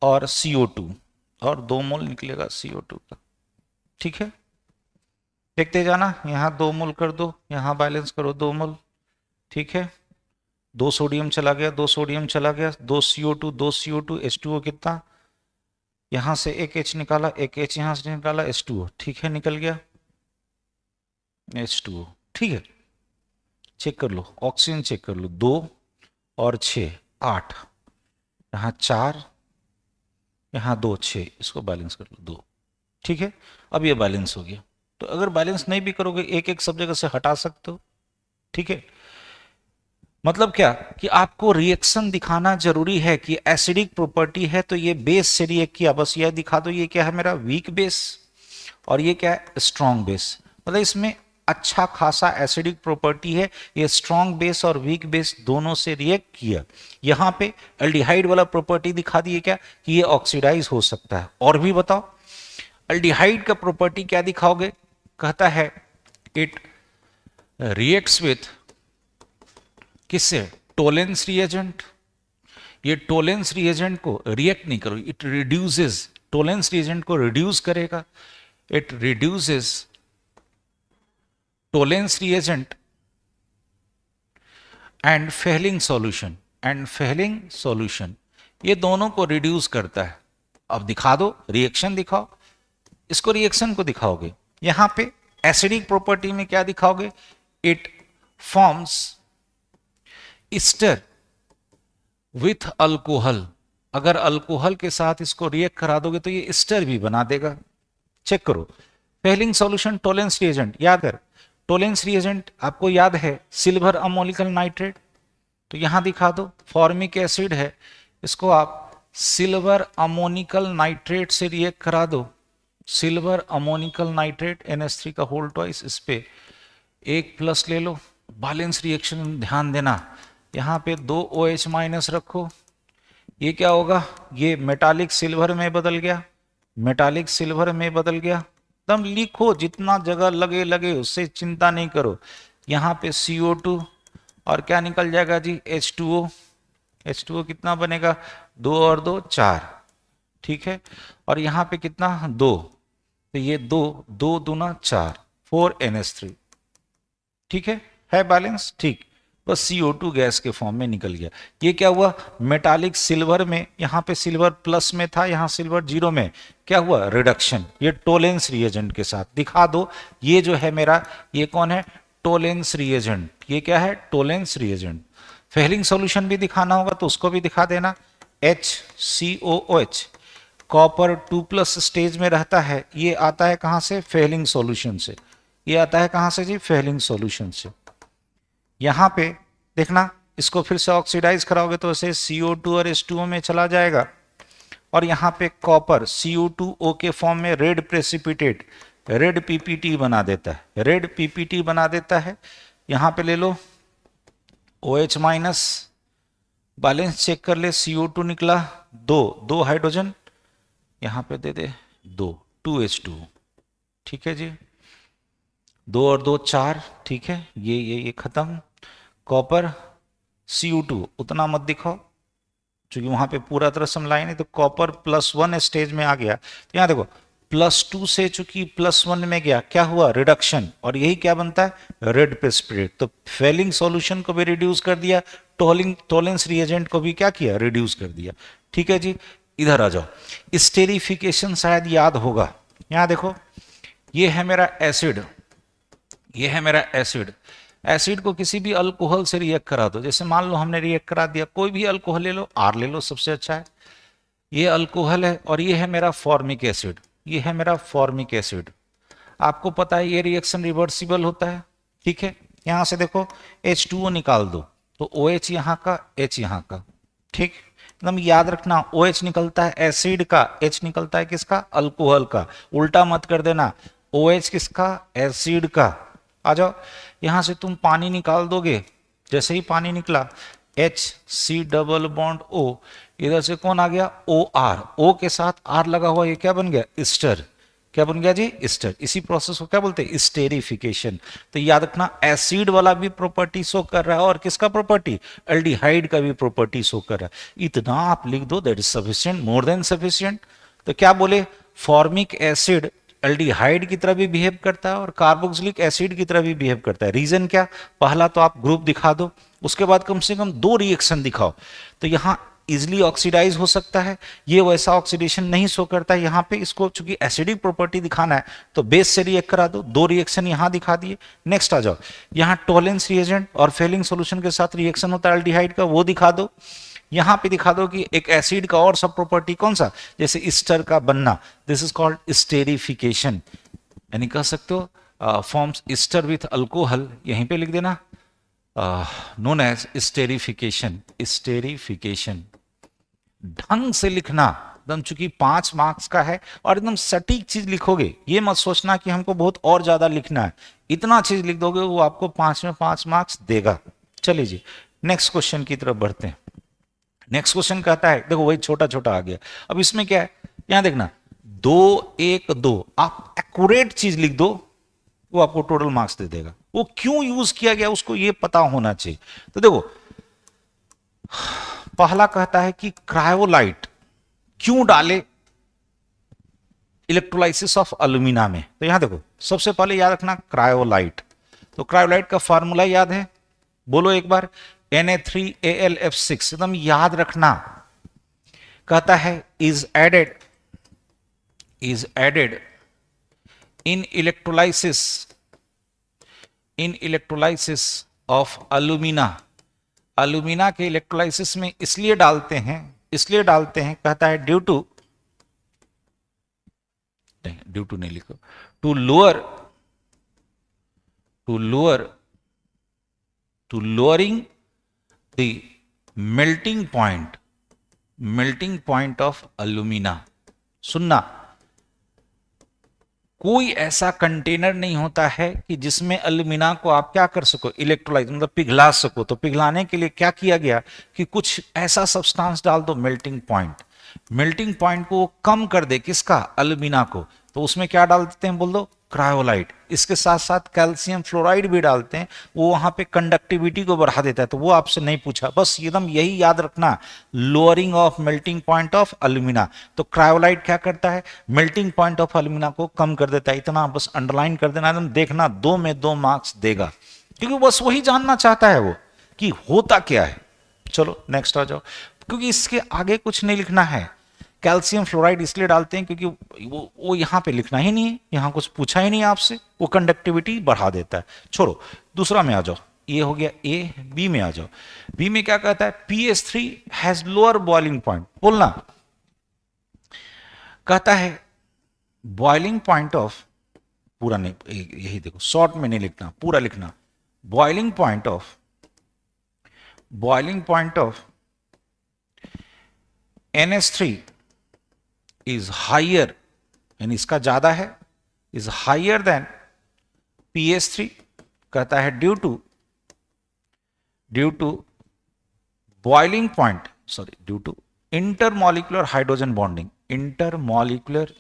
और CO2, और 2 मोल निकलेगा CO2 का। ठीक है। देखते जाना, यहां 2 मोल कर दो, यहां बैलेंस करो 2 मोल। ठीक है। 2 सोडियम चला गया, 2 सोडियम चला गया, 2 CO2 H2O कितना? यहां से एक H निकाला, एक H यहां से निकाला, H2O। ठीक है, निकल गया H2O। ठीक है। चेक कर लो, ऑक्सीजन चेक कर लो, 2 और 6 8, यहां 4, यहां 2 6, इसको बैलेंस कर लो 2। ठीक है। अब ये बैलेंस हो गया। तो अगर बैलेंस नहीं भी करोगे, एक एक सब जगह से हटा सकते हो। ठीक है। मतलब क्या कि आपको रिएक्शन दिखाना जरूरी है कि एसिडिक प्रॉपर्टी है तो ये बेस से रिएक्ट किया, बस ये दिखा दो। ये क्या है? मेरा वीक बेस, और ये क्या है? Strong base. मतलब इसमें अच्छा खासा एसिडिक प्रॉपर्टी है, ये स्ट्रॉन्ग बेस और वीक बेस दोनों से रिएक्ट किया। यहां पे एल्डिहाइड वाला प्रॉपर्टी दिखा दिए क्या कि ये ऑक्सीडाइज हो सकता है। और भी बताओ, एल्डिहाइड का प्रॉपर्टी क्या दिखाओगे? कहता है इट रिएक्ट्स विथ किससे? Tollens reagent. ये टोलेंस रिएजेंट को रिएक्ट नहीं करो, इट रिड्यूसेस, टोलेंस रिएजेंट को रिड्यूस करेगा। It reduces Tollens reagent and Fehling solution, ये दोनों को रिड्यूस करता है। अब दिखा दो, रिएक्शन दिखाओ। इसको रिएक्शन को दिखाओगे, यहां पे एसिडिक प्रॉपर्टी में क्या दिखाओगे? It forms ester with alcohol. अगर अल्कोहल के साथ इसको रिएक्ट करा दोगे तो ये ईस्टर भी बना देगा। चेक करो, फेलिंग सॉल्यूशन, टोलेंस रिएजेंट। याद कर, टोलेंस रिएजेंट आपको याद है सिल्वर अमोनिकल नाइट्रेट। तो यहां दिखा दो, फॉर्मिक एसिड है, इसको आप सिल्वर अमोनिकल नाइट्रेट से रिएक्ट करा दो, सिल्वर अमोनिकल नाइट्रेट NH3 का होल ट्वाइस, इस पे एक प्लस ले लो, बैलेंस रिएक्शन ध्यान देना, यहाँ पे 2 OH माइनस रखो, ये क्या होगा, ये मेटालिक सिल्वर में बदल गया, मेटालिक सिल्वर में बदल गया, एकदम लिखो, जितना जगह लगे लगे, उससे चिंता नहीं करो। यहाँ पे CO2 और क्या निकल जाएगा जी, H2O, H2O कितना बनेगा, 2 और 2 4, ठीक है, और यहाँ पे कितना 2, तो ये 2 2 दूना 4, 4 NH3, ठीक है बैलेंस, ठीक, बस CO2 गैस के फॉर्म में निकल गया। ये क्या हुआ, मेटालिक सिल्वर में, यहाँ पे सिल्वर प्लस में था, यहाँ सिल्वर जीरो में, क्या हुआ, रिडक्शन। ये टोलेंस रिएजेंट के साथ दिखा दो, ये जो है मेरा, ये कौन है, टोलेंस रिएजेंट, ये क्या है, टोलेंस रिएजेंट। फेलिंग सॉल्यूशन भी दिखाना होगा तो उसको भी दिखा देना, HCOOH, कॉपर 2+ स्टेज में रहता है, ये आता है कहां से, फेलिंग सॉल्यूशन से, ये आता है कहां से जी, फेलिंग सॉल्यूशन से। यहां पे देखना, इसको फिर से ऑक्सीडाइज कराओगे तो ऐसे CO2 और H2O में चला जाएगा, और यहाँ पे कॉपर Cu2O के फॉर्म में रेड प्रेसिपिटेट, रेड PPT बना देता है, रेड PPT बना देता है। यहाँ पे ले लो OH माइनस, बैलेंस चेक कर ले, CO2 निकला 2 हाइड्रोजन, यहाँ पे दे दे 2H2, ठीक है जी, 2 और 2 4, ठीक है, ये खत्म। कॉपर Cu2 उतना मत दिखाओ, क्योंकि वहां पे पूरा तरह समलाइन है, तो कॉपर +1 स्टेज में आ गया, तो यहाँ देखो +2 से चूंकि +1 में गया, क्या हुआ, रिडक्शन, और यही क्या बनता है, रेड प्रेसिपिटेट। तो फेलिंग सॉल्यूशन को भी रिड्यूस कर दिया, टोलेंस रिएजेंट को भी क्या किया, रिड्यूस कर दिया, ठीक है जी। इधर आ जाओ, स्टेरिफिकेशन शायद याद होगा, यहाँ देखो, ये है मेरा एसिड, ये है मेरा एसिड, एसिड को किसी भी अल्कोहल से रिएक्ट करा दो, जैसे मान लो हमने रिएक्ट करा दिया, कोई भी अल्कोहल ले लो, R ले लो, सबसे अच्छा है, ये अल्कोहल है, और ये है मेरा फॉर्मिक एसिड, ये है मेरा फॉर्मिक एसिड। आपको पता है ये रिएक्शन रिवर्सिबल होता है, ठीक है, यहां से देखो H2O निकाल दो, तो OH यहाँ का, H यहाँ का, ठीक, एकदम याद रखना, OH निकलता है एसिड का, H निकलता है किसका, अल्कोहल का, उल्टा मत कर देना, OH किसका, एसिड का। आ जाओ, यहां से तुम पानी निकाल दोगे, जैसे ही पानी निकला HC डबल बॉन्ड O, इधर से कौन आ गया, OR, O के साथ R लगा हुआ, ये क्या बन गया, ईस्टर, क्या बन गया जी, ईस्टर। इसी प्रोसेस को क्या बोलते हैं, स्टेरिफिकेशन। तो याद रखना, एसिड वाला भी प्रॉपर्टी शो कर रहा है, और किसका प्रॉपर्टी, एल्डिहाइड का भी प्रॉपर्टी शो कर रहा है। इतना आप लिख दो, that is sufficient, more than sufficient. तो क्या बोले, फॉर्मिक एसिड एल्डिहाइड की तरह भी बिहेव करता है और कार्बोक्सिलिक एसिड की तरह भी बिहेव करता है। रीजन क्या, पहला तो आप ग्रुप दिखा दो, उसके बाद कम से कम 2 रिएक्शन दिखाओ, तो यहां इजिली ऑक्सीडाइज हो सकता है, ये वैसा ऑक्सीडेशन नहीं शो करता है यहाँ पे। इसको चूंकि एसिडिक प्रॉपर्टी दिखाना है तो बेस से रिएक्ट करा दो, 2 रिएक्शन यहाँ दिखा दिए। नेक्स्ट आ जाओ, यहाँ टोलेंस रिएजेंट और फेलिंग सॉल्यूशन के साथ रिएक्शन होता है एल्डिहाइड का, वो दिखा दो। यहाँ पे दिखा दो कि एक एसिड का और सब प्रॉपर्टी कौन सा, जैसे ईस्टर का बनना, दिस इज कॉल्ड स्टेरिफिकेशन, यानी कह सकते हो फॉर्म्स ईस्टर विथ अल्कोहल, यहीं पे लिख देना, नोन एज स्टेरिफिकेशन। स्टेरिफिकेशन ढंग से लिखना एकदम, चूंकि 5 मार्क्स का है और एकदम सटीक चीज लिखोगे, ये मत सोचना कि हमको बहुत और ज्यादा लिखना है, इतना चीज लिख दोगे वो आपको 5 में 5 मार्क्स देगा। चलिए जी, नेक्स्ट क्वेश्चन की तरफ बढ़ते हैं। नेक्स्ट क्वेश्चन कहता है, देखो वही छोटा छोटा आ गया, अब इसमें क्या है, यहां देखना 2 1 2, आप एक्यूरेट चीज लिख दो, वो आपको टोटल मार्क्स दे देगा। वो क्यों यूज किया गया उसको ये पता होना चाहिए। तो देखो, पहला कहता है कि क्रायोलाइट क्यों डाले इलेक्ट्रोलाइसिस ऑफ एल्यूमिना में। तो यहां देखो, सबसे पहले याद रखना क्रायोलाइट, तो क्रायोलाइट का फार्मूला याद है, बोलो एक बार, Na3Alf6, एकदम याद रखना। कहता है is added in electrolysis of alumina. Alumina के इलेक्ट्रोलाइसिस में इसलिए डालते हैं, कहता है ड्यू टू नहीं लिखो, to lowering the melting point of alumina. सुनना, कोई ऐसा कंटेनर नहीं होता है कि जिसमें अलुमिना को आप क्या कर सको, इलेक्ट्रोलाइज मतलब पिघला सको। तो पिघलाने के लिए क्या किया गया कि कुछ ऐसा सब्सटेंस डाल दो मेल्टिंग पॉइंट को वो कम कर दे, किसका, अलुमिना को। तो उसमें क्या डाल देते हैं, बोल दो, क्रायोलाइट। इसके साथ साथ कैल्शियम फ्लोराइड भी डालते हैं, वो वहां पे कंडक्टिविटी को बढ़ा देता है। तो वो आपसे नहीं पूछा, बस एकदम यही याद रखना, lowering of melting point of alumina. तो क्रायोलाइट क्या करता है, मेल्टिंग पॉइंट ऑफ अलुमिना को कम कर देता है। इतना बस अंडरलाइन कर देना, एकदम देखना, 2 में 2 मार्क्स देगा, क्योंकि बस वही जानना चाहता है वो कि होता क्या है। चलो नेक्स्ट आ जाओ, क्योंकि इसके आगे कुछ नहीं लिखना है। कैल्शियम फ्लोराइड इसलिए डालते हैं क्योंकि वो यहां पे लिखना ही नहीं है, यहां कुछ पूछा ही नहीं आपसे, वो कंडक्टिविटी बढ़ा देता है। छोड़ो, दूसरा में आ जाओ। ये हो गया ए। बी में आ जाओ। बी में क्या कहता है, PS3 has lower boiling point. बोलना, कहता है बॉइलिंग पॉइंट ऑफ, पूरा नहीं, यही देखो, शॉर्ट में नहीं लिखना, पूरा लिखना। Boiling point of NH3 is higher, यानी इसका ज्यादा है, इज हाइयर देन PS3। कहता है due to boiling point, sorry, due to intermolecular hydrogen bonding. Intermolecular,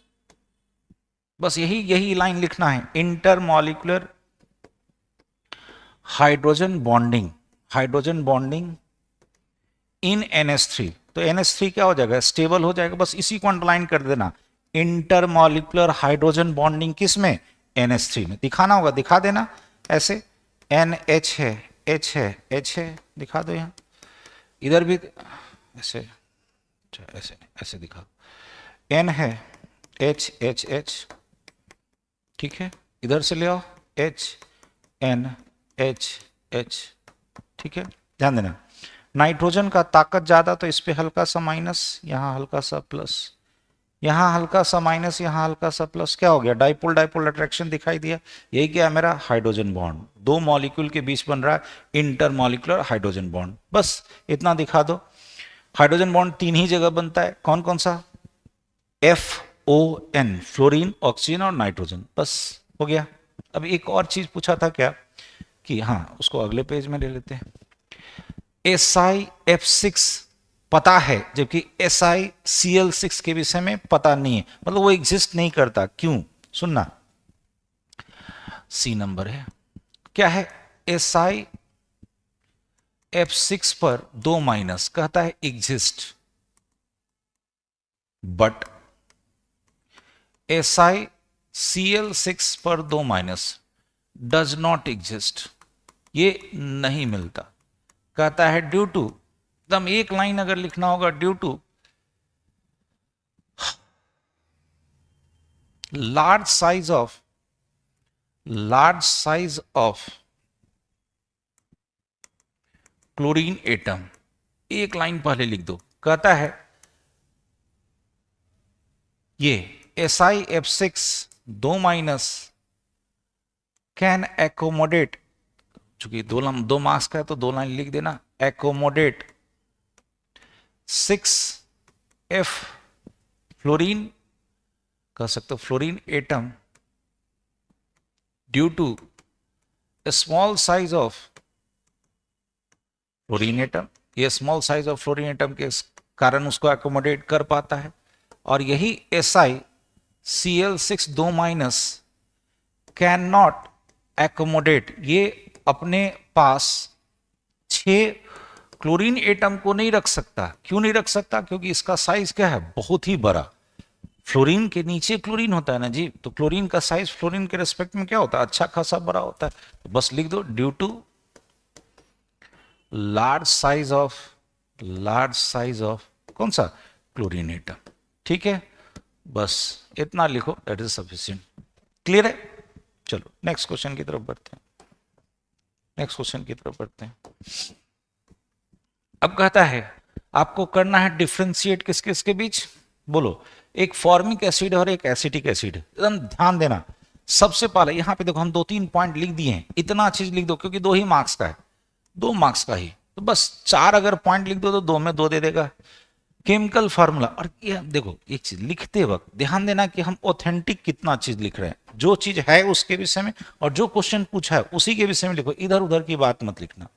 बस यही लाइन लिखना है, intermolecular hydrogen bonding in NH3। तो NH3 क्या हो जाएगा, स्टेबल हो जाएगा। बस इसी को अंडरलाइन कर देना, इंटरमॉलिक्यूलर हाइड्रोजन बॉन्डिंग किसमें, NH3 में। दिखाना होगा, दिखा देना ऐसे, NH है, H है, दिखा दो यहां, इधर भी ऐसे, ऐसे दिखा, N है, H, ठीक है, इधर से ले आओ, HNH, ठीक है। ध्यान देना, नाइट्रोजन का ताकत ज्यादा, तो इस पे हल्का सा माइनस, यहां हल्का सा प्लस, यहां हल्का सा माइनस, यहां हल्का सा प्लस। क्या हो गया, डाइपोल अट्रैक्शन दिखाई दिया। यही क्या है मेरा, हाइड्रोजन बॉन्ड, 2 मॉलिक्यूल के बीच बन रहा है इंटरमॉलिक्यूलर हाइड्रोजन बॉन्ड। बस इतना दिखा दो। हाइड्रोजन बॉन्ड 3 ही जगह बनता है, कौन कौन सा, FON, फ्लोरीन, ऑक्सीजन और नाइट्रोजन। बस हो गया। अब एक और चीज पूछा था क्या, कि हाँ, उसको अगले पेज में ले लेते हैं। SiF6 पता है, जबकि SiCl6 के विषय में पता नहीं है, मतलब वो एग्जिस्ट नहीं करता। क्यों, सुनना, C नंबर है। क्या है, SiF6 पर 2 माइनस, कहता है एग्जिस्ट, बट SiCl6 पर 2 माइनस डज नॉट एग्जिस्ट, ये नहीं मिलता। कहता है ड्यू टू, एकदम एक लाइन अगर लिखना होगा, due to large size of chlorine atom. एक लाइन पहले लिख दो। कहता है ये SiF6 2 माइनस कैन एकोमोडेट, चूंकि 2 मार्क्स का है तो 2 लाइन लिख देना, एकोमोडेट 6F फ्लोरीन, कह सकते हो fluorine atom, due to small size of fluorine atom. ये small size of fluorine atom के कारण उसको एकोमोडेट कर पाता है। और यही SiCl6 2 minus can not accommodate, ये अपने पास 6 क्लोरीन एटम को नहीं रख सकता। क्यों नहीं रख सकता, क्योंकि इसका साइज क्या है, बहुत ही बड़ा। फ्लोरीन के नीचे क्लोरीन होता है ना जी, तो क्लोरीन का साइज फ्लोरीन के रेस्पेक्ट में क्या होता है, अच्छा खासा बड़ा होता है। तो बस लिख दो, due to large size of कौन सा, क्लोरीन एटम। ठीक है, बस इतना लिखो, दैट इज सफिशिएंट। क्लियर है। चलो नेक्स्ट क्वेश्चन की तरफ बढ़ते हैं। अब कहता है आपको करना है डिफ्रेंशिएट किस किस के बीच, बोलो, एक फॉर्मिक एसिड और एक एसिटिक एसिड। एकदम ध्यान देना, सबसे पहले यहां पे देखो हम 2-3 पॉइंट लिख दिए हैं, इतना चीज लिख दो क्योंकि 2 ही मार्क्स का है, 2 मार्क्स का ही। तो बस 4 अगर पॉइंट लिख दो तो 2 में 2 दे देगा। केमिकल फार्मूला, और ये देखो एक चीज लिखते वक्त ध्यान देना कि हम ऑथेंटिक कितना चीज लिख रहे हैं, जो चीज है उसके विषय में और जो क्वेश्चन पूछा है उसी के विषय में लिखो, इधर उधर की बात मत लिखना।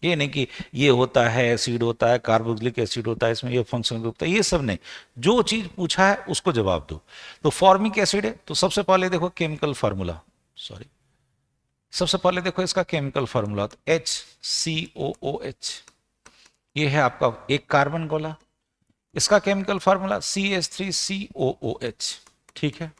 ये नहीं कि ये होता है एसिड होता है, कार्बोक्सिलिक एसिड होता है, इसमें ये फंक्शनल ग्रुप होता है, ये सब नहीं, जो चीज पूछा है उसको जवाब दो। तो फॉर्मिक एसिड है तो सबसे पहले देखो केमिकल फार्मूला, सॉरी सबसे पहले देखो इसका केमिकल फार्मूला, तो HCOOH, ये है आपका एक कार्बन गोला, इसका केमिकल फार्मूला CH3COOH, ठीक है।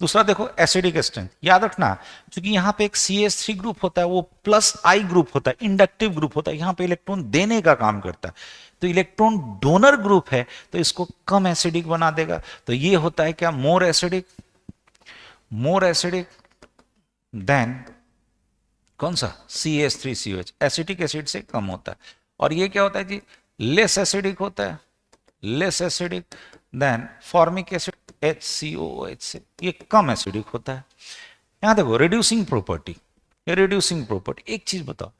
दूसरा देखो एसिडिक स्ट्रेंथ, याद रखना क्योंकि यहाँ पे एक CH3 ग्रुप होता है, वो प्लस I ग्रुप होता है, इंडक्टिव ग्रुप होता है, यहाँ पे इलेक्ट्रॉन देने का काम करता है, तो इलेक्ट्रॉन डोनर ग्रुप है तो इसको कम एसिडिक बना देगा। तो ये होता है क्या, मोर एसिडिक देन कौन सा, CH3COH, एसिटिक एसिड से कम होता है। और ये क्या होता है जी, लेस एसिडिक होता है, less acidic then formic acid HCOOH से, ये कम एसिडिक होता है। यहां देखो रिड्यूसिंग प्रॉपर्टी, ये रिड्यूसिंग प्रॉपर्टी, एक चीज बताओ,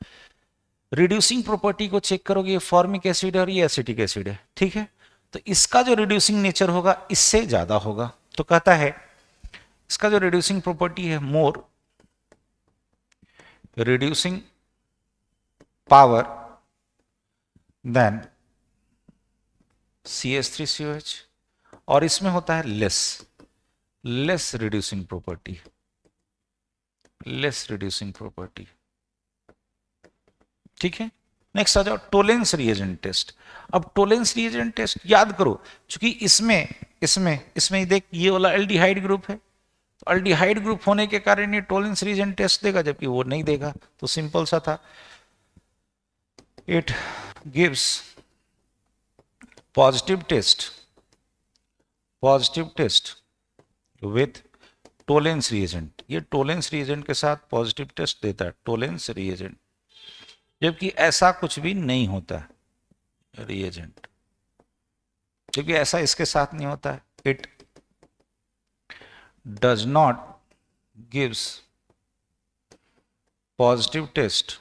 रिड्यूसिंग प्रॉपर्टी को चेक करोगे, ये फॉर्मिक एसिड है और ये एसिटिक एसिड है, ठीक है, तो इसका जो रिड्यूसिंग नेचर होगा इससे ज्यादा होगा। तो कहता है इसका जो रिड्यूसिंग प्रॉपर्टी है, मोर रिड्यूसिंग पावर देन CH3COH, और इसमें होता है less reducing property, less reducing property, ठीक है। नेक्स्ट आ जाओ टोलेंस रिएजेंट टेस्ट। अब टोलेंस रिएजेंट टेस्ट याद करो, क्योंकि इसमें देख ये वाला एल्डिहाइड ग्रुप है, तो एल्डिहाइड ग्रुप होने के कारण ये टोलेंस रिएजेंट टेस्ट देगा, जबकि वो नहीं देगा, तो सिंपल सा था, it gives positive test with Tollens reagent, ये टोलेंस रिएजेंट के साथ पॉजिटिव टेस्ट देता है, टोलेंस रिएजेंट, जबकि ऐसा कुछ भी नहीं होता है रिएजेंट, क्योंकि ऐसा इसके साथ नहीं होता है, it does not gives positive test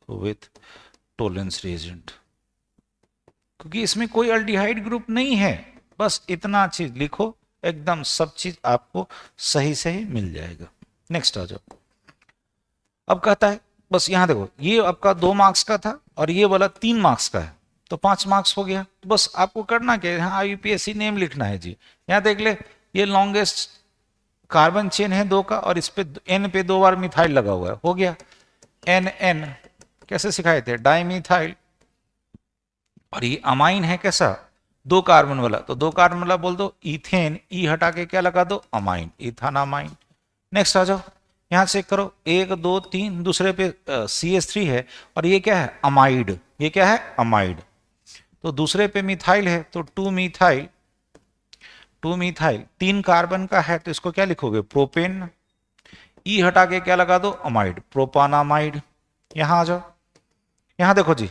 with Tollens reagent, क्योंकि इसमें कोई अल्डिहाइड ग्रुप नहीं है। बस इतना चीज लिखो, एकदम सब चीज आपको सही सही मिल जाएगा। नेक्स्ट आ जाओ। अब कहता है, बस यहां देखो, ये आपका 2 मार्क्स का था और ये वाला 3 मार्क्स का है, तो 5 मार्क्स हो गया। तो बस आपको करना क्या है, यहाँ यूपीएससी नेम लिखना है जी। यहाँ देख ले, ये लॉन्गेस्ट कार्बन चेन है 2 का, और इस पे N पे 2 बार मिथाइल लगा हुआ है, हो गया NN, कैसे सिखाए थे, डाइमिथाइल। और ये अमाइन है कैसा, 2 कार्बन वाला, तो 2 कार्बन वाला बोल दो इथेन, ई हटा के क्या लगा दो, अमाइन, इथानामाइन। नेक्स्ट आ जाओ, यहां से करो 1 2 3, दूसरे पे CH3 है और ये क्या है, अमाइड, ये क्या है, अमाइड। तो दूसरे पे मिथाइल है तो 2 मिथाइल, 3 कार्बन का है तो इसको क्या लिखोगे, प्रोपेन, ई हटा के क्या लगा दो, अमाइड, प्रोपानामाइड। यहां आ जाओ, यहां देखो जी,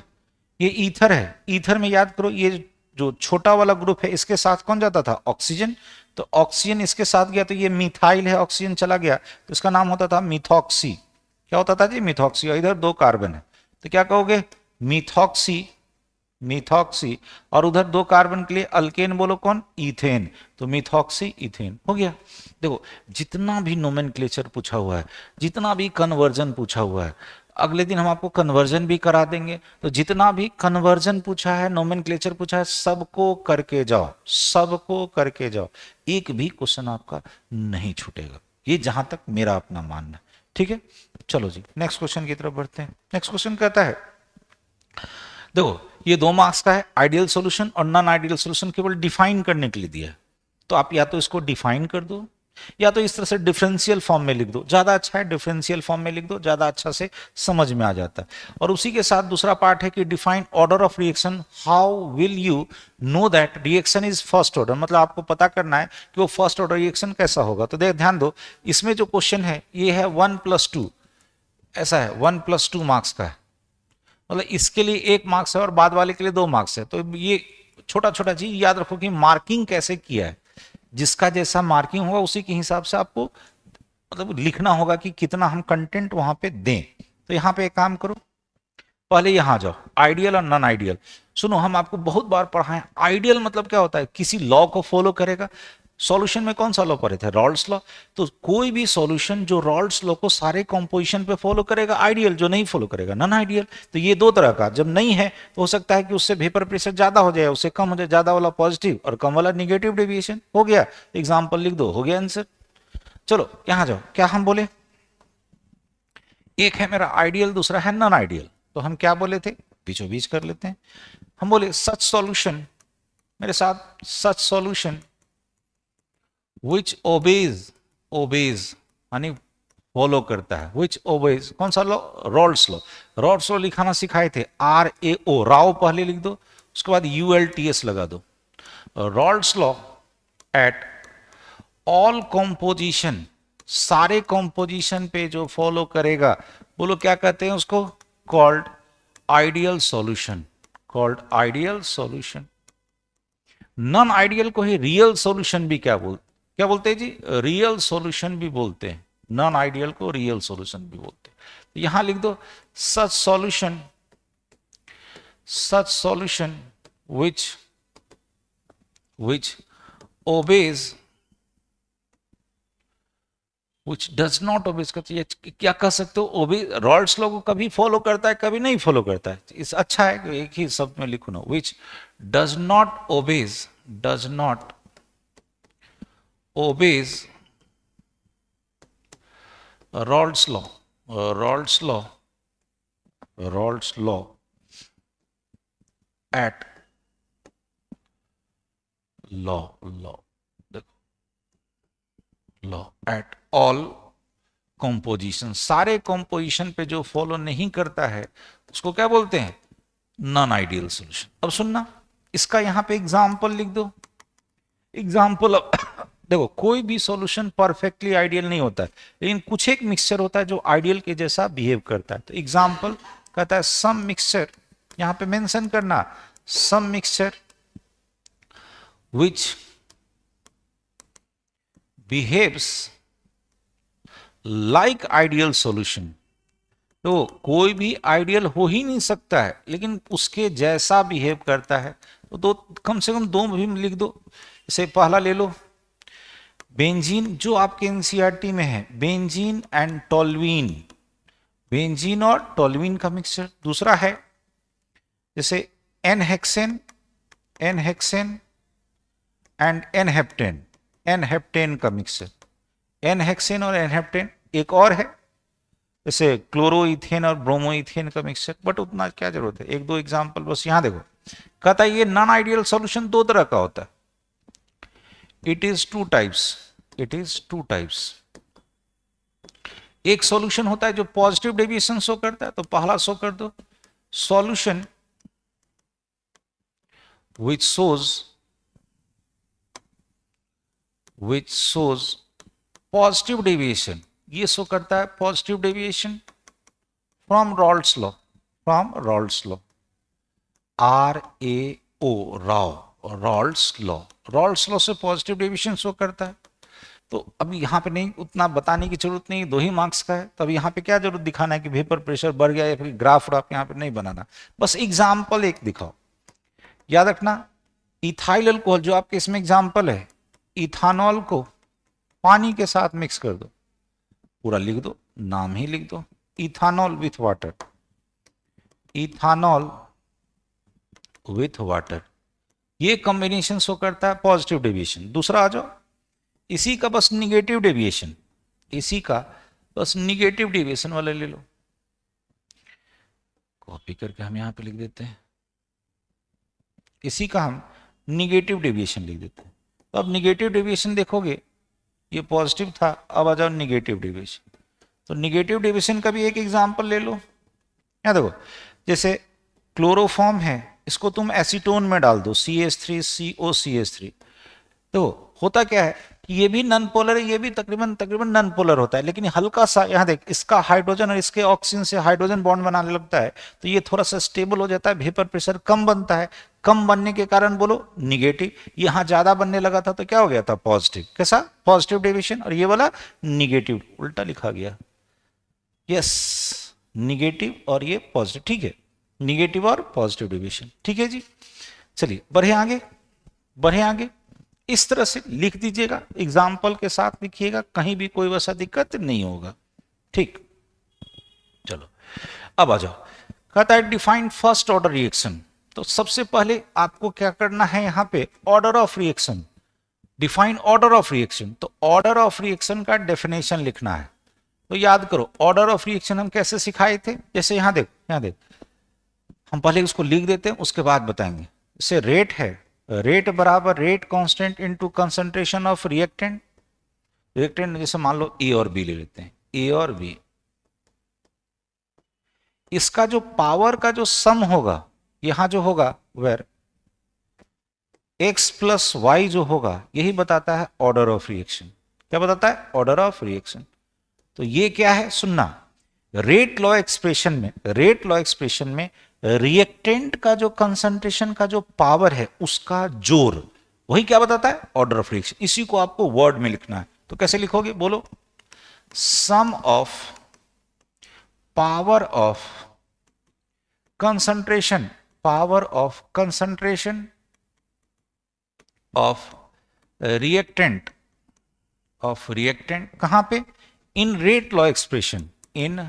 ये ईथर है, ईथर में याद करो ये जो छोटा वाला ग्रुप है इसके साथ कौन जाता था, ऑक्सीजन, तो ऑक्सीजन इसके साथ गया तो ये मिथाइल है, ऑक्सीजन चला गया तो इसका नाम होता था मिथॉक्सी। क्या होता था जी, मिथॉक्सी। और इधर 2 कार्बन है तो क्या कहोगे, मिथॉक्सी, और उधर 2 कार्बन के लिए अल्केन बोलो कौन, इथेन, तो मिथॉक्सी इथेन, हो गया। देखो जितना भी नोमेनक्लेचर पूछा हुआ है, जितना भी कन्वर्जन पूछा हुआ है, अगले दिन हम आपको कन्वर्जन भी करा देंगे, तो जितना भी कन्वर्जन पूछा है, नोमेनक्लेचर पूछा है, सबको करके जाओ, एक भी क्वेश्चन आपका नहीं छूटेगा, ये जहां तक मेरा अपना मानना है, ठीक है। चलो जी नेक्स्ट क्वेश्चन की तरफ बढ़ते हैं। नेक्स्ट क्वेश्चन कहता है, देखो ये 2 मार्क्स का है, आइडियल सॉल्यूशन और नॉन आइडियल सॉल्यूशन केवल डिफाइन करने के लिए दिया है, तो आप या तो इसको डिफाइन कर दो या तो इस तरह से डिफरेंशियल फॉर्म में लिख दो, ज्यादा अच्छा है, डिफरेंशियल फॉर्म में लिख दो, ज्यादा अच्छा से समझ में आ जाता है। और उसी के साथ दूसरा पार्ट है कि define order of reaction, how will you know that reaction is first order, मतलब आपको पता करना है कि वो फर्स्ट ऑर्डर रिएक्शन कैसा होगा। तो देख ध्यान दो, इसमें जो क्वेश्चन है ये है 1+2, ऐसा है 1+2 मार्क्स का है, मतलब इसके लिए 1 मार्क्स है और बाद वाले के लिए 2 मार्क्स है। तो ये छोटा छोटा चीज याद रखो कि मार्किंग कैसे किया है, जिसका जैसा मार्किंग होगा उसी के हिसाब से आपको मतलब लिखना होगा कि कितना हम कंटेंट वहां पे दें। तो यहाँ पे एक काम करो, पहले यहां जाओ, आइडियल और नॉन आइडियल। सुनो, हम आपको बहुत बार पढ़ाएं, आइडियल मतलब क्या होता है, किसी लॉ को फॉलो करेगा। सॉल्यूशन में कौन सा लॉ पढ़े थे, रॉल्स लॉ। तो कोई भी सॉल्यूशन जो रॉल्स लॉ को सारे कंपोजिशन पे फॉलो करेगा आइडियल, जो नहीं फॉलो करेगा नॉन आइडियल। तो ये दो तरह का, जब नहीं है तो हो सकता है कि उससे वेपर प्रेशर ज्यादा हो जाए, उससे कम हो जाए, ज्यादा वाला पॉजिटिव और कम वाला निगेटिव डेविएशन। हो गया, एग्जाम्पल लिख दो, हो गया आंसर। चलो यहां जाओ, क्या हम बोले, एक है मेरा आइडियल, दूसरा है नॉन आइडियल। तो हम क्या बोले थे, बीचों बीच कर लेते हैं। हम बोले सच सॉल्यूशन, मेरे साथ, सच सॉल्यूशन विच ओबेज, ओबेज यानी फॉलो करता है, विच ओबेज, कौन सा law, Rawls law. Rawls law लिखाना सिखाए थे, RAO, राव पहले लिख दो, उसके बाद ULTS लगा दो। Rawls law at all composition, सारे कॉम्पोजिशन पे जो फॉलो करेगा, बोलो क्या कहते हैं उसको, called ideal solution, called ideal solution. Non ideal को ही रियल सॉल्यूशन भी क्या बोलते हैं जी, रियल सॉल्यूशन भी बोलते हैं। नॉन आइडियल को रियल सॉल्यूशन भी बोलते हैं। तो यहां लिख दो such solution, such solution which which obeys, which does not obeys, क्या कह सकते हो, ओबे रॉल्स लॉ को कभी फॉलो करता है, कभी नहीं फॉलो करता है। इस अच्छा है कि एक ही शब्द में लिखो ना, विच does not obeys, does not obeys Rawls law, Rawls law, Rawls law at law, law, law at all composition, सारे composition पे जो फॉलो नहीं करता है उसको क्या बोलते हैं, नॉन आइडियल सॉल्यूशन। अब सुनना, इसका यहां पे एग्जाम्पल लिख दो। एग्जाम्पल, देखो कोई भी सॉल्यूशन परफेक्टली आइडियल नहीं होता है, लेकिन कुछ एक मिक्सचर होता है जो आइडियल के जैसा बिहेव करता है। तो एग्जाम्पल कहता है सम मिक्सचर, यहां पे मेंशन करना, some mixture which behaves like ideal solution. तो कोई भी आइडियल हो ही नहीं सकता है, लेकिन उसके जैसा बिहेव करता है। तो दो, कम से कम दो भी लिख दो। इसे पहला ले लो, बेंजीन, जो आपके एनसीईआरटी में है, बेंजीन एंड टोल्यूइन, बेंजीन और टोल्यूइन का मिक्सचर। दूसरा है जैसे एनहेक्सेन, एनहेक्सेन एंड एनहेप्टेन, एनहेप्टेन का मिक्सचर, एनहेक्सेन और एनहेप्टेन। एक और है जैसे क्लोरोइथेन और ब्रोमोइथेन का मिक्सचर, बट उतना क्या जरूरत है, एक दो एग्जांपल बस। यहां देखो, कहता है ये नॉन आइडियल सॉल्यूशन दो तरह का होता है, it is two types, it is two types. एक सॉल्यूशन होता है जो पॉजिटिव डेविएशन शो करता है, तो पहला शो कर दो, solution which shows positive deviation, ये शो करता है positive deviation from Rawls law, from Rawls law, RAO, Rao, Rawls law, Rawls law से पॉजिटिव डेविएशन शो करता है। तो अब यहाँ पे नहीं, उतना बताने की जरूरत नहीं, 2 ही मार्क्स का है। तो अब यहाँ पे क्या जरूरत दिखाना है कि वेपर प्रेशर बढ़ गया या फिर ग्राफ व्राफ यहाँ पे नहीं बनाना, बस एग्जाम्पल एक दिखाओ। याद रखना, इथाइल अल्कोहल जो आपके इसमें एग्जाम्पल है, इथानॉल को पानी के साथ मिक्स कर दो, पूरा लिख दो, नाम ही लिख दो, ethanol with water, ethanol with water. ये कॉम्बिनेशन शो करता है पॉजिटिव डेविएशन। दूसरा आ जाओ, इसी का बस निगेटिव डेविएशन, इसी का बस निगेटिव डेविएशन वाला ले लो, कॉपी करके हम यहां पे लिख देते हैं, इसी का हम निगेटिव डेविएशन लिख देते हैं। तो अब निगेटिव डेविएशन देखोगे, ये पॉजिटिव था, अब आ जाओ निगेटिव डेविएशन। तो निगेटिव डेविएशन का भी एक एग्जांपल ले लो। यहाँ देखो, जैसे क्लोरोफॉर्म है, इसको तुम एसीटोन में डाल दो, CH3COCH3। तो होता क्या है, कि ये भी नॉन पोलर है, ये भी तकरीबन तकरीबन नॉन पोलर होता है, लेकिन हल्का सा यहाँ देख इसका हाइड्रोजन और इसके ऑक्सीजन से हाइड्रोजन बॉन्ड बनाने लगता है, तो ये थोड़ा सा स्टेबल हो जाता है, वेपर प्रेशर कम बनता है, कम बनने के कारण बोलो निगेटिव, यहाँ ज्यादा बनने लगा था तो क्या हो गया था पॉजिटिव, कैसा पॉजिटिव डेविएशन, और ये वाला निगेटिव, उल्टा लिखा गया, यस निगेटिव और ये पॉजिटिव, ठीक है, निगेटिव और पॉजिटिव डेविएशन, ठीक है जी। चलिए बढ़े आगे, बढ़े आगे, इस तरह से लिख दीजिएगा, एग्जाम्पल के साथ लिखिएगा, कहीं भी कोई वैसा दिक्कत नहीं होगा, ठीक। चलो अब आ जाओ, कहता है डिफाइन फर्स्ट ऑर्डर रिएक्शन, तो सबसे पहले आपको क्या करना है यहाँ पे order of reaction, define order of reaction, तो ऑर्डर ऑफ रिएक्शन का डेफिनेशन लिखना है। तो याद करो ऑर्डर ऑफ रिएक्शन हम कैसे सिखाए थे, जैसे यहां देख, यहां देख, हम पहले उसको लिख देते हैं उसके बाद बताएंगे। जैसे रेट है, रेट बराबर rate constant into concentration of reactant, reactant जैसे मान लो ए और बी ले लेते हैं, ए और बी, इसका जो पावर का जो सम होगा यहां जो होगा वेर x प्लस वाई जो होगा यही बताता है ऑर्डर ऑफ रिएक्शन, क्या बताता है ऑर्डर ऑफ रिएक्शन। तो ये क्या है सुनना, रेट लॉ एक्सप्रेशन में, रेट लॉ एक्सप्रेशन में रिएक्टेंट का जो कंसंट्रेशन का जो पावर है उसका जोर, वही क्या बताता है ऑर्डर ऑफ रिएक्शन। इसी को आपको वर्ड में लिखना है, तो कैसे लिखोगे बोलो, sum of power of concentration, power of concentration of reactant, of reactant कहां पे, in rate law expression, in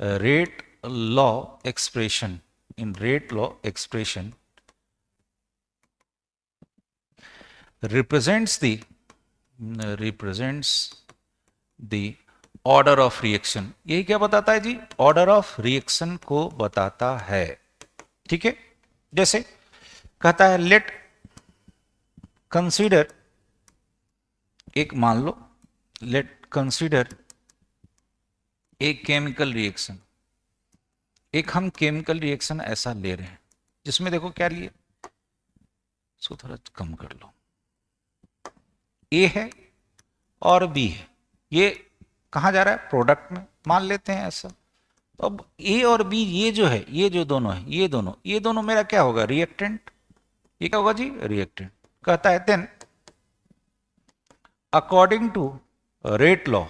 rate law expression, in rate law expression represents the order of reaction, यही क्या बताता है जी, ऑर्डर ऑफ रिएक्शन को बताता है, ठीक है। जैसे कहता है लेट कंसीडर, एक मान लो let consider a chemical reaction, एक हम केमिकल रिएक्शन ऐसा ले रहे हैं जिसमें देखो क्या लिए, इसको थोड़ा कम कर लो, ए है और बी है, ये कहां जा रहा है प्रोडक्ट में, मान लेते हैं ऐसा। तो अब ए और बी ये जो है, ये जो दोनों है, ये दोनों मेरा क्या होगा रिएक्टेंट, ये क्या होगा जी रिएक्टेंट। कहता है then according to rate law,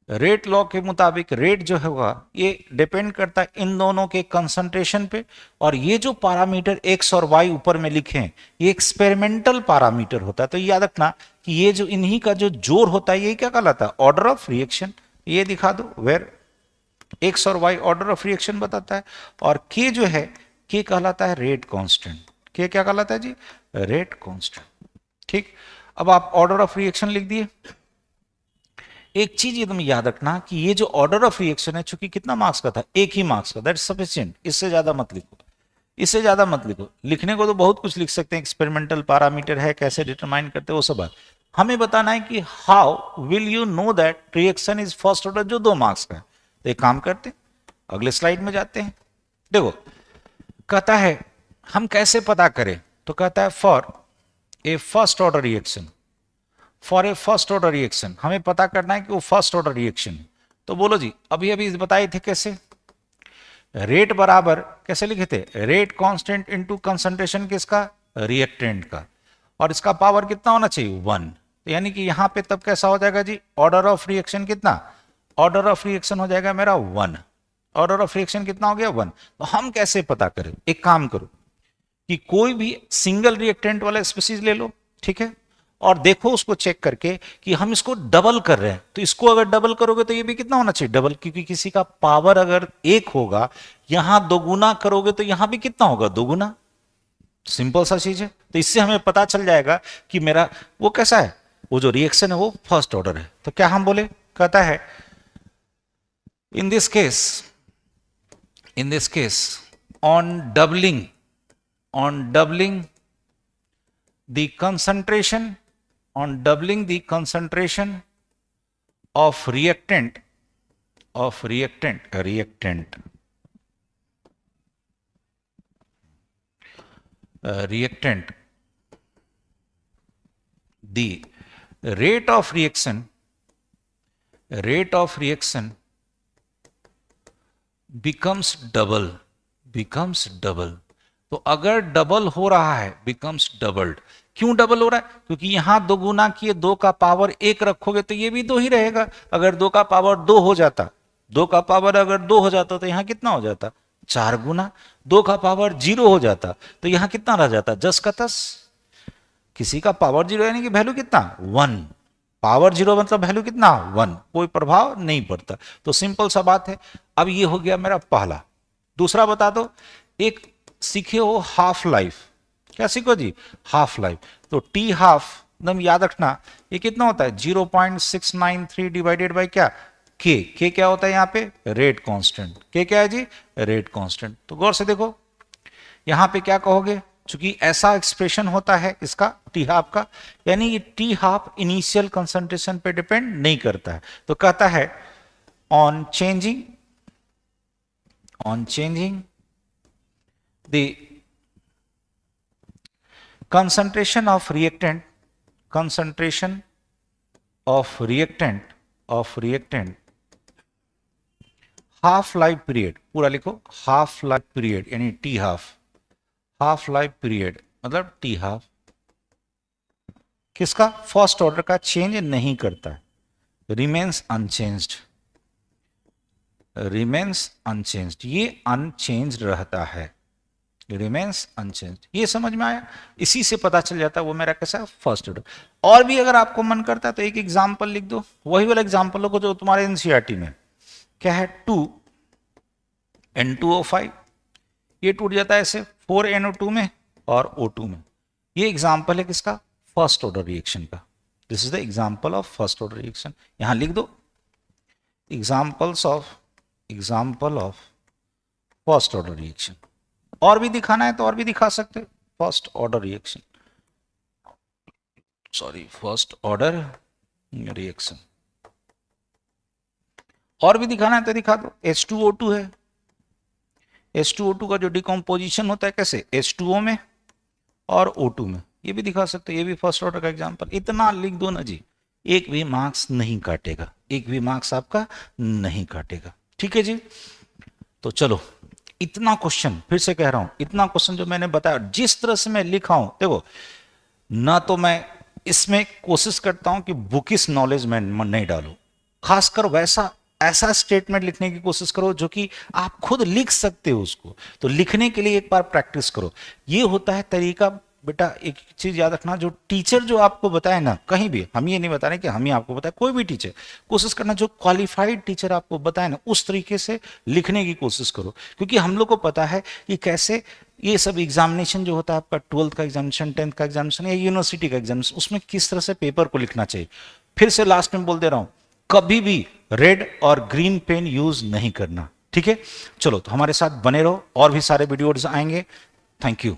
rate law के मुताबिक रेट जो होगा ये डिपेंड करता है इन दोनों के कंसंट्रेशन पे, और ये जो पैरामीटर एक्स और वाई ऊपर में लिखे हैं ये एक्सपेरिमेंटल पैरामीटर होता है, तो याद रखना कि ये जो इन्हीं का जो जोर होता है ये क्या कहलाता है ऑर्डर ऑफ रिएक्शन। ये दिखा दो वेर एक्स और वाई ऑर्डर ऑफ रिएक्शन बताता है, और के जो है के कहलाता है रेट कांस्टेंट, के क्या कहलाता है जी रेट कांस्टेंट, ठीक। अब आप ऑर्डर ऑफ रिएक्शन लिख दिए। एक चीज एकदम याद रखना कि ये जो ऑर्डर ऑफ रिएक्शन है चूंकि कितना मार्क्स का था, एक ही मार्क्स का, दैट इज सफिशिएंट, इससे ज्यादा मत लिखो, इससे ज्यादा मत लिखो। लिखने को तो बहुत कुछ लिख सकते हैं, एक्सपेरिमेंटल पैरामीटर है, कैसे डिटरमाइन करते हैं वो सब बात, हमें बताना है कि how will you know that reaction is first order, जो 2 मार्क्स का है। तो एक काम करते हैं, अगले स्लाइड में जाते हैं। देखो कहता है हम कैसे पता करें, तो कहता है for a first order reaction, for a first order reaction हमें पता करना है कि वो फर्स्ट ऑर्डर रिएक्शन है। तो बोलो जी अभी अभी बताए थे कैसे, रेट बराबर कैसे लिखे थे, रेट कांस्टेंट इनटू कंसंट्रेशन किसका रिएक्टेंट का, और इसका पावर कितना होना चाहिए 1, तो यानी कि यहां पे तब कैसा हो जाएगा जी ऑर्डर ऑफ रिएक्शन कितना, ऑर्डर ऑफ रिएक्शन हो जाएगा मेरा 1, ऑर्डर ऑफ रिएक्शन कितना हो गया 1। तो हम कैसे पता करें, एक काम करो कि कोई भी सिंगल रिएक्टेंट वाला स्पीसीज ले लो, ठीक है, और देखो उसको चेक करके कि हम इसको डबल कर रहे हैं, तो इसको अगर डबल करोगे तो ये भी कितना होना चाहिए डबल, क्योंकि किसी का पावर अगर 1 होगा, यहां 2 गुना करोगे तो यहां भी कितना होगा 2 गुना, सिंपल सा चीज है। तो इससे हमें पता चल जाएगा कि मेरा वो कैसा है, वो जो रिएक्शन है वो फर्स्ट ऑर्डर है। तो क्या हम बोले, कहता है in this case on doubling the concentration, on doubling the concentration of reactant the rate of reaction becomes double. तो अगर डबल हो रहा है becomes doubled. क्यों डबल हो रहा है? क्योंकि यहां 2 गुना किए, 2 का पावर 1 रखोगे तो ये भी 2 ही रहेगा. अगर 2 का पावर 2 हो जाता, 2 का पावर अगर 2 हो जाता तो यहां कितना हो जाता? 4 गुना. 2 का पावर 0 हो जाता तो यहां कितना रह जाता? 10 का 10. किसी का पावर 0 यानी कि वैल्यू कितना? 1. पावर 0 मतलब वैल्यू कितना? 1. कोई प्रभाव नहीं पड़ता. तो सिंपल सा बात है. अब ये हो गया मेरा पहला. दूसरा बता दो. एक सीखे हो हाफ लाइफ. क्या सीखो जी? Half life. तो टी हाफ एकदम याद रखना. ये कितना होता है? 0.693 डिवाइडेड बाय क्या? के क्या होता है यहाँ पे? Rate constant. के क्या है जी? Rate constant. तो गौर से देखो यहां पे क्या कहोगे, चूंकि ऐसा एक्सप्रेशन होता है इसका टी हाफ का, यानी ये टी हाफ इनिशियल कंसंट्रेशन पे डिपेंड नहीं करता है. तो कहता है on changing the concentration of reactant half life period, पूरा लिखो हाफ लाइफ पीरियड यानी टी हाफ लाइफ पीरियड मतलब टी हाफ किसका? फर्स्ट ऑर्डर का चेंज नहीं करता है. Remains unchanged. ये अनचेंज्ड रहता है. Remains unchanged. ये समझ में आया? इसी से पता चल जाता है वो मेरा कैसा फर्स्ट ऑर्डर. और भी अगर आपको मन करता है तो एक एग्जांपल लिख दो, वही वाला एग्जांपल को जो तुम्हारे एनसीईआरटी में क्या है. 2N2O5 ये टूट जाता है ऐसे 4NO2 में और O2 में. ये एग्जांपल है किसका? फर्स्ट ऑर्डर रिएक्शन का. This is the example of first order reaction. यहां लिख दो example of first order reaction. और भी दिखाना है तो और भी दिखा सकते. First order reaction, first order reaction. और भी दिखाना है तो दिखा दो. H2O2 है. H2O2 का जो डिकम्पोजिशन होता है कैसे? H2O में और O2 में. ये भी दिखा सकते. ये भी फर्स्ट ऑर्डर का एग्जांपल. इतना लिख दो ना जी, एक भी मार्क्स नहीं काटेगा. एक भी मार्क्स आपका नहीं काटेगा. ठीक है जी. तो चलो इतना क्वेश्चन, फिर से कह रहा हूं, इतना क्वेश्चन जो मैंने बताया जिस तरह से मैं लिखा हूं, देखो ना तो मैं इसमें कोशिश करता हूं कि बुकिश नॉलेज में नहीं डालूं. खासकर वैसा ऐसा स्टेटमेंट लिखने की कोशिश करो जो कि आप खुद लिख सकते हो उसको. तो लिखने के लिए एक बार प्रैक्टिस करो. ये होता है तरीका. बेटा एक चीज याद रखना, जो टीचर जो आपको बताए ना, कहीं भी हम ये नहीं बता रहे कि हम ही आपको बताए, कोई भी टीचर कोशिश करना जो क्वालिफाइड टीचर आपको बताए ना उस तरीके से लिखने की कोशिश करो. क्योंकि हम लोग को पता है कि कैसे ये सब एग्जामिनेशन जो होता है आपका 12th का एग्जामिनेशन, 10th का एग्जामिनेशन या यूनिवर्सिटी का एग्जामिनेशन, उसमें किस तरह से पेपर को लिखना चाहिए. फिर से लास्ट में बोल दे रहा हूं, कभी भी रेड और ग्रीन पेन यूज नहीं करना. ठीक है. चलो तो हमारे साथ बने रहो, और भी सारे वीडियोज आएंगे. Thank you.